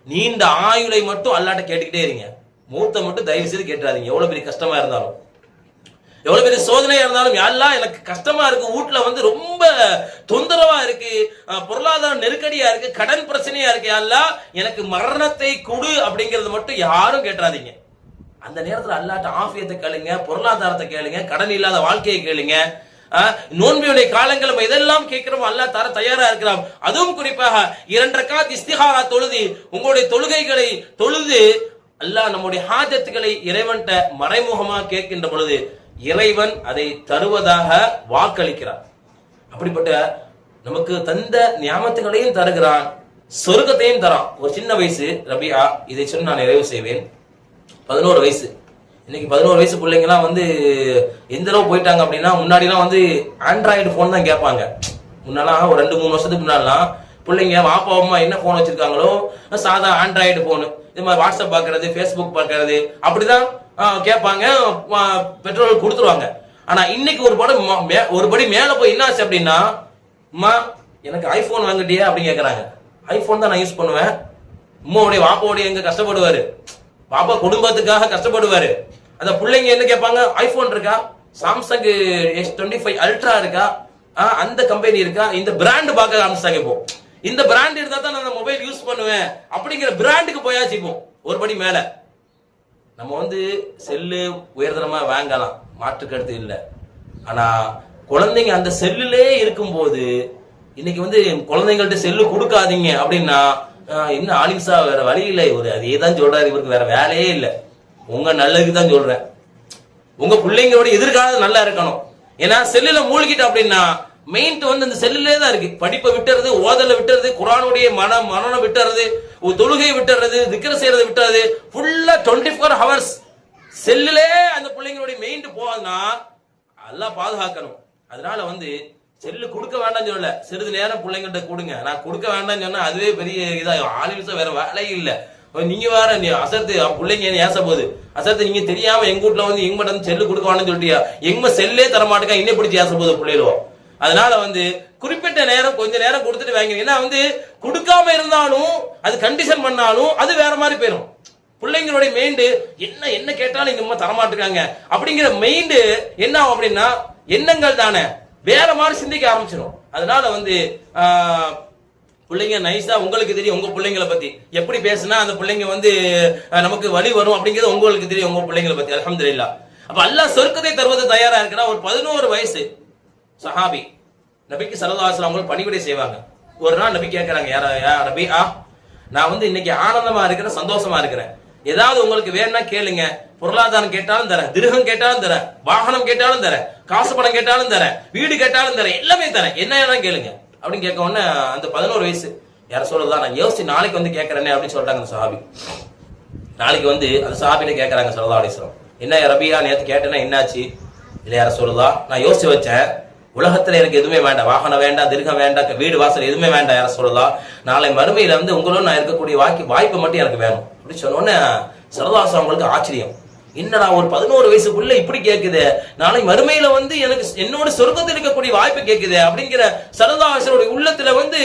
நீண்ட ஆயுளை மட்டும் அல்லாஹ்ட்ட கேட்டுக்கிட்டே இருங்க, மூத்த மட்டும் தயவு செய்து கேட்டுறாதீங்க. எவ்வளவு பெரிய கஷ்டமா இருந்தாலும், எவ்வளவு பெரிய சோதனையா இருந்தாலும், யா அல்லாஹ் எனக்கு கஷ்டமா இருக்கு, வீட்டுல ரொம்ப தொந்தரவா இருக்கு, பொருளாதார நெருக்கடியா இருக்கு, கடன் பிரச்சனையா இருக்கு, யா அல்லாஹ் எனக்கு மரணத்தை கொடு அப்படிங்கறது மட்டும் யாரும் கேட்றாதீங்க. அந்த நேரத்துல அல்லாஹ்ட்ட ஆஃபியத்தை கேளுங்க, பொருளாதாரத்தை கேளுங்க, கடன் இல்லாத வாழ்க்கையை கேளுங்க. நோன்பியுடைய காலங்கள் நம்ம இதெல்லாம் கேட்கிறோம், அல்லாஹ் தர தயாரா இருக்கிறோம். அதுவும் குறிப்பாக 2 ரக்காத் இஸ்திகாரா தொழுது, உங்களுடைய தொழுகைகளை தொழுது அல்லாஹ் நம்முடைய ஹாஜத்துகளை இறைவன்ட்ட மறைமுகமா கேட்கின்ற பொழுது இறைவன் அதை தருவதாக வாக்களிக்கிறார். அப்படிப்பட்ட நமக்கு தந்த நியாமத்துகளையும் தருகிறான், சொர்க்கத்தையும் தரான். ஒரு சின்ன வயசு ரபியா, இதை சொல்லி நான் நிறைவு செய்வேன். 11 வயசு. இன்னைக்கு 11 வயசு பிள்ளைங்கலாம் எந்த அளவு போயிட்டாங்க அப்படின்னா, முன்னாடிலாம் ஆண்ட்ராய்டு போன் தான் கேட்பாங்க. முன்னாலாம் ஒரு 2-3 வருஷத்துக்கு முன்னாடிலாம் பிள்ளைங்க வாப்பா அம்மா என்ன போன் வச்சிருக்காங்களோ சாதா ஆண்ட்ராய்டு போன், இது மாதிரி வாட்ஸ்அப் பாக்குறது, பேஸ்புக் பாக்குறது, அப்படிதான் கேட்பாங்க, பெற்றோர்கள் கொடுத்துருவாங்க. ஆனா இன்னைக்கு ஒரு படி மேல போய் என்ன ஆச்சு அப்படின்னா, அம்மா எனக்கு ஐபோன் வாங்கிட்டியா அப்படின்னு கேக்குறாங்க. ஐபோன் தான் நான் யூஸ் பண்ணுவேன். அம்மாவுடைய வாப்பாவுடைய எங்க கஷ்டப்படுவாரு, பாப்பா குடும்பத்துக்காக கஷ்டப்படுவாரு. அந்த பிள்ளைங்க என்ன கேட்பாங்க, ஐபோன் இருக்கா, சாம்சங் S25 அல்ட்ரா இருக்கா, அந்த கம்பெனி இருக்கா, இந்த பிராண்ட் பார்க்க ஆரம்பிச்சாங்க. இப்போ இந்த பிராண்ட் இருந்தா தான் நான் மொபைல் யூஸ் பண்ணுவேன் அப்படிங்கிற பிராண்டுக்கு போயாச்சு. இப்போ ஒரு படி மேல நம்ம செல்லு உயர்தரமா வாங்கலாம், மாற்று கருத்து இல்லை. ஆனா குழந்தைங்க அந்த செல்லுலே இருக்கும்போது, இன்னைக்கு குழந்தைங்கள்ட்ட செல்லு கொடுக்காதீங்க அப்படின்னா என்ன ஆலிம்சா வேற வழி இல்லை, அதே தான் சொல்றாரு, இவருக்கு வேற வேலையே இல்லை. உங்க நல்லதுக்கு தான் சொல்றேன், உங்க பிள்ளைங்களோட எதிர்காலம் நல்லா இருக்கணும். ஏன்னா செல்லுல மூழ்கிட்டு அப்படின்னா மெயின் அந்த செல்லுலே தான் இருக்கு. படிப்பை விட்டுறது, ஓதல விட்டுறது, குர்ஆனுடைய மனனம் விட்டுறது, தொழுகை விட்டுறது, திக்ர் செய்யறது விட்டுறது, ஃபுல்லா 24 ஹவர்ஸ் செல்லுலே அந்த பிள்ளைங்களுடைய மெயின் போகுதுன்னா அல்லாஹ் பாதுகாக்கணும். அதனால செல்லு கொடுக்க வேண்டாம்னு சொல்லல, சிறிது நேரம் பிள்ளைங்கள்ட்ட கொடுங்க. நான் கொடுக்க வேண்டாம்னு சொன்னா அதுவே பெரிய இதாகும். ஆலிம்ஸா வேற வேலையும் இல்ல. நீங்க வேற அசர்த்து பிள்ளைங்க ஏச போகுது, அசர்த்து நீங்க தெரியாம எங்க வீட்டுல எங்க மட்டும் செல்லு கொடுக்க வேண்டாம்னு சொல்லிட்டியா, எங்க செல்லே தர மாட்டேங்க, இன்னும் பிடிச்சி ஏச போகுது பிள்ளைகளும். அதனால குறிப்பிட்ட நேரம் கொஞ்ச நேரம் கொடுத்துட்டு வாங்க. ஏன்னா கொடுக்காம இருந்தாலும் அது கண்டிஷன் பண்ணாலும் அது வேற மாதிரி போயிடும். பிள்ளைங்களுடைய மைண்டு என்ன கேட்டாலும் எங்க அம்மா தரமாட்டுக்காங்க அப்படிங்கிற மைண்டு என்ன ஆகும் அப்படின்னா, எண்ணங்கள் தானே வேற மாதிரி சிந்திக்க ஆரம்பிச்சிடும். அதனால பிள்ளைங்க நைஸா, உங்களுக்கு தெரியும் உங்க பிள்ளைங்களை பத்தி எப்படி பேசினா அந்த பிள்ளைங்க நமக்கு வழி வரும் அப்படிங்கிறது உங்களுக்கு தெரியும் உங்க பிள்ளைங்களை பத்தி. அல்ஹம்துலில்லாஹ். அப்ப அல்லாஹ் சொர்க்கத்தை தருவது தயாரா இருக்கிறா. ஒரு 11 வயசு சஹாபி நபிக்கு ஸல்லல்லாஹு அலைஹி வஸல்லம் பணிவிடை செய்வாங்க. ஒரு நாள் நபி கேட்கறாங்க, யா ரபிஆ, நான் இன்னைக்கு ஆனந்தமா இருக்கிறேன், சந்தோஷமா இருக்கிறேன், ஏதாவது உங்களுக்கு வேணும்னா கேளுங்க, பொருளாதாரம் கேட்டாலும் தரேன், திருகம் கேட்டாலும் தரேன், வாகனம் கேட்டாலும் தரேன், காசு பணம் கேட்டாலும் தரேன், வீடு கேட்டாலும் தரேன், எல்லாமே தரேன், என்ன கேளுங்க அப்படின்னு கேட்க உடனே அந்த 11 வயசு யார சொல்றதா, நான் யோசிச்சு நாளைக்கு கேட்கறேனே அப்படின்னு சொல்றாங்க அந்த சஹாபி. நாளைக்கு அந்த சஹாபிட்ட கேட்கறாங்க ஸல்லல்லாஹு அலைஹி வஸல்லம், என்ன ரபியா நேத்து கேட்டேன்னா என்னாச்சு, இல்லையா ரசூலுல்லாஹ், நான் யோசிச்சு வச்சேன், உலகத்துல எனக்கு எதுவுமே வேண்டாம், வாகனம் வேண்டாம், திருகம் வேண்டாம், வீடு வாசல் எதுவுமே வேண்டாம் யார சொல்லலாம், நாளை மறுமையில வந்து உங்களோட நான் இருக்கக்கூடிய வாய்ப்பு மட்டும் எனக்கு வேணும் அப்படி சொன்னோன்னே ஸல்லல்லாஹு அலைஹி அவங்களுக்கு ஆச்சரியம். என்னடா ஒரு 11 வயசுக்குள்ள இப்படி கேக்குது, நாளை மறுமையில வந்து எனக்கு என்னோட சொர்க்கத்தில் இருக்கக்கூடிய வாய்ப்பு கேக்குது அப்படிங்கிற ஸல்லல்லாஹு அலைஹி உள்ளத்துல வந்து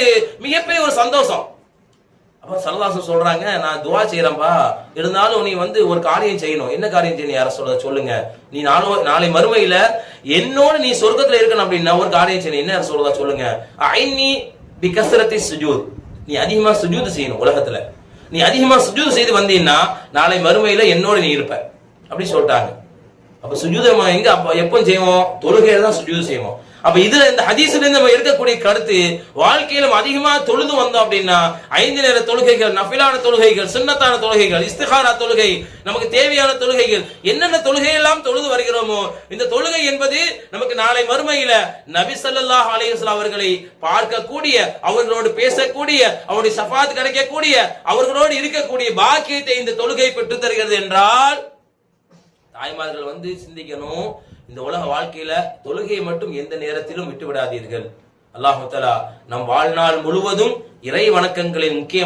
மிகப்பெரிய ஒரு சந்தோஷம். அப்ப ஸல்லல்லாஹு அலைஹி சொல்றாங்க, நான் துஆ செய்யறேன்பா, இருந்தாலும் நீ வந்து ஒரு காரியம் செய்யணும். என்ன காரியம் செய்யணும் யார சொல்லுங்க, நீ நாளை மறுமையில என்னோட நீ சொர்க்கத்துல இருக்கணும் அப்படின்னா ஒரு காரியம் செய்யணும். என்ன சொல்லுங்க, ஐன்னி பிகஸ்ரத்தி சுஜூத், நீ அதிகமா சுஜூத் செய்யணும். உலகத்துல நீ அதிகமா சுஜூத் செய்து வந்தீங்கன்னா நாளை மறுமையில என்னோட நீ இருப்ப அப்படி சொல்லிட்டாங்க. அப்ப சுஜூத் எங்க எப்போ செய்வோம், தொழுகையில தான் சுஜூத் செய்வோம். அப்ப இதுல இந்த ஹதீஸ்ல இருந்து நம்ம இருக்கக்கூடிய கருத்து, வாழ்க்கையில அதிகமா தொழுது வந்தோம் அப்படின்னா 5 நேர தொழுகைகள், நஃபிலான தொழுகைகள், சுன்னத்தான தொழுகைகள், இஸ்திகாரா தொழுகை, நமக்கு தேவையான தொழுகைகள், என்னென்ன தொழுகை எல்லாம் தொழுது வருகிறோமோ இந்த தொழுகை என்பது நமக்கு நாளை மறுமையில நபி ஸல்லல்லாஹு அலைஹி வஸல்லம் அவர்களை பார்க்கக்கூடிய, அவர்களோடு பேசக்கூடிய, அவருடைய ஷஃபாத் கிடைக்கக்கூடிய, அவர்களோடு இருக்கக்கூடிய பாக்கியத்தை இந்த தொழுகை பெற்றுத் தருகிறது என்றால் தாய்மார்கள் வந்து சிந்திக்கணும், இந்த உலக வாழ்க்கையில தொழுகையை மட்டும் எந்த நேரத்திலும் விட்டு விடாதீர்கள். அல்லாஹ் தஆலா நம் வாழ்நாள் முழுவதும் இறை வணக்கங்களின் முக்கிய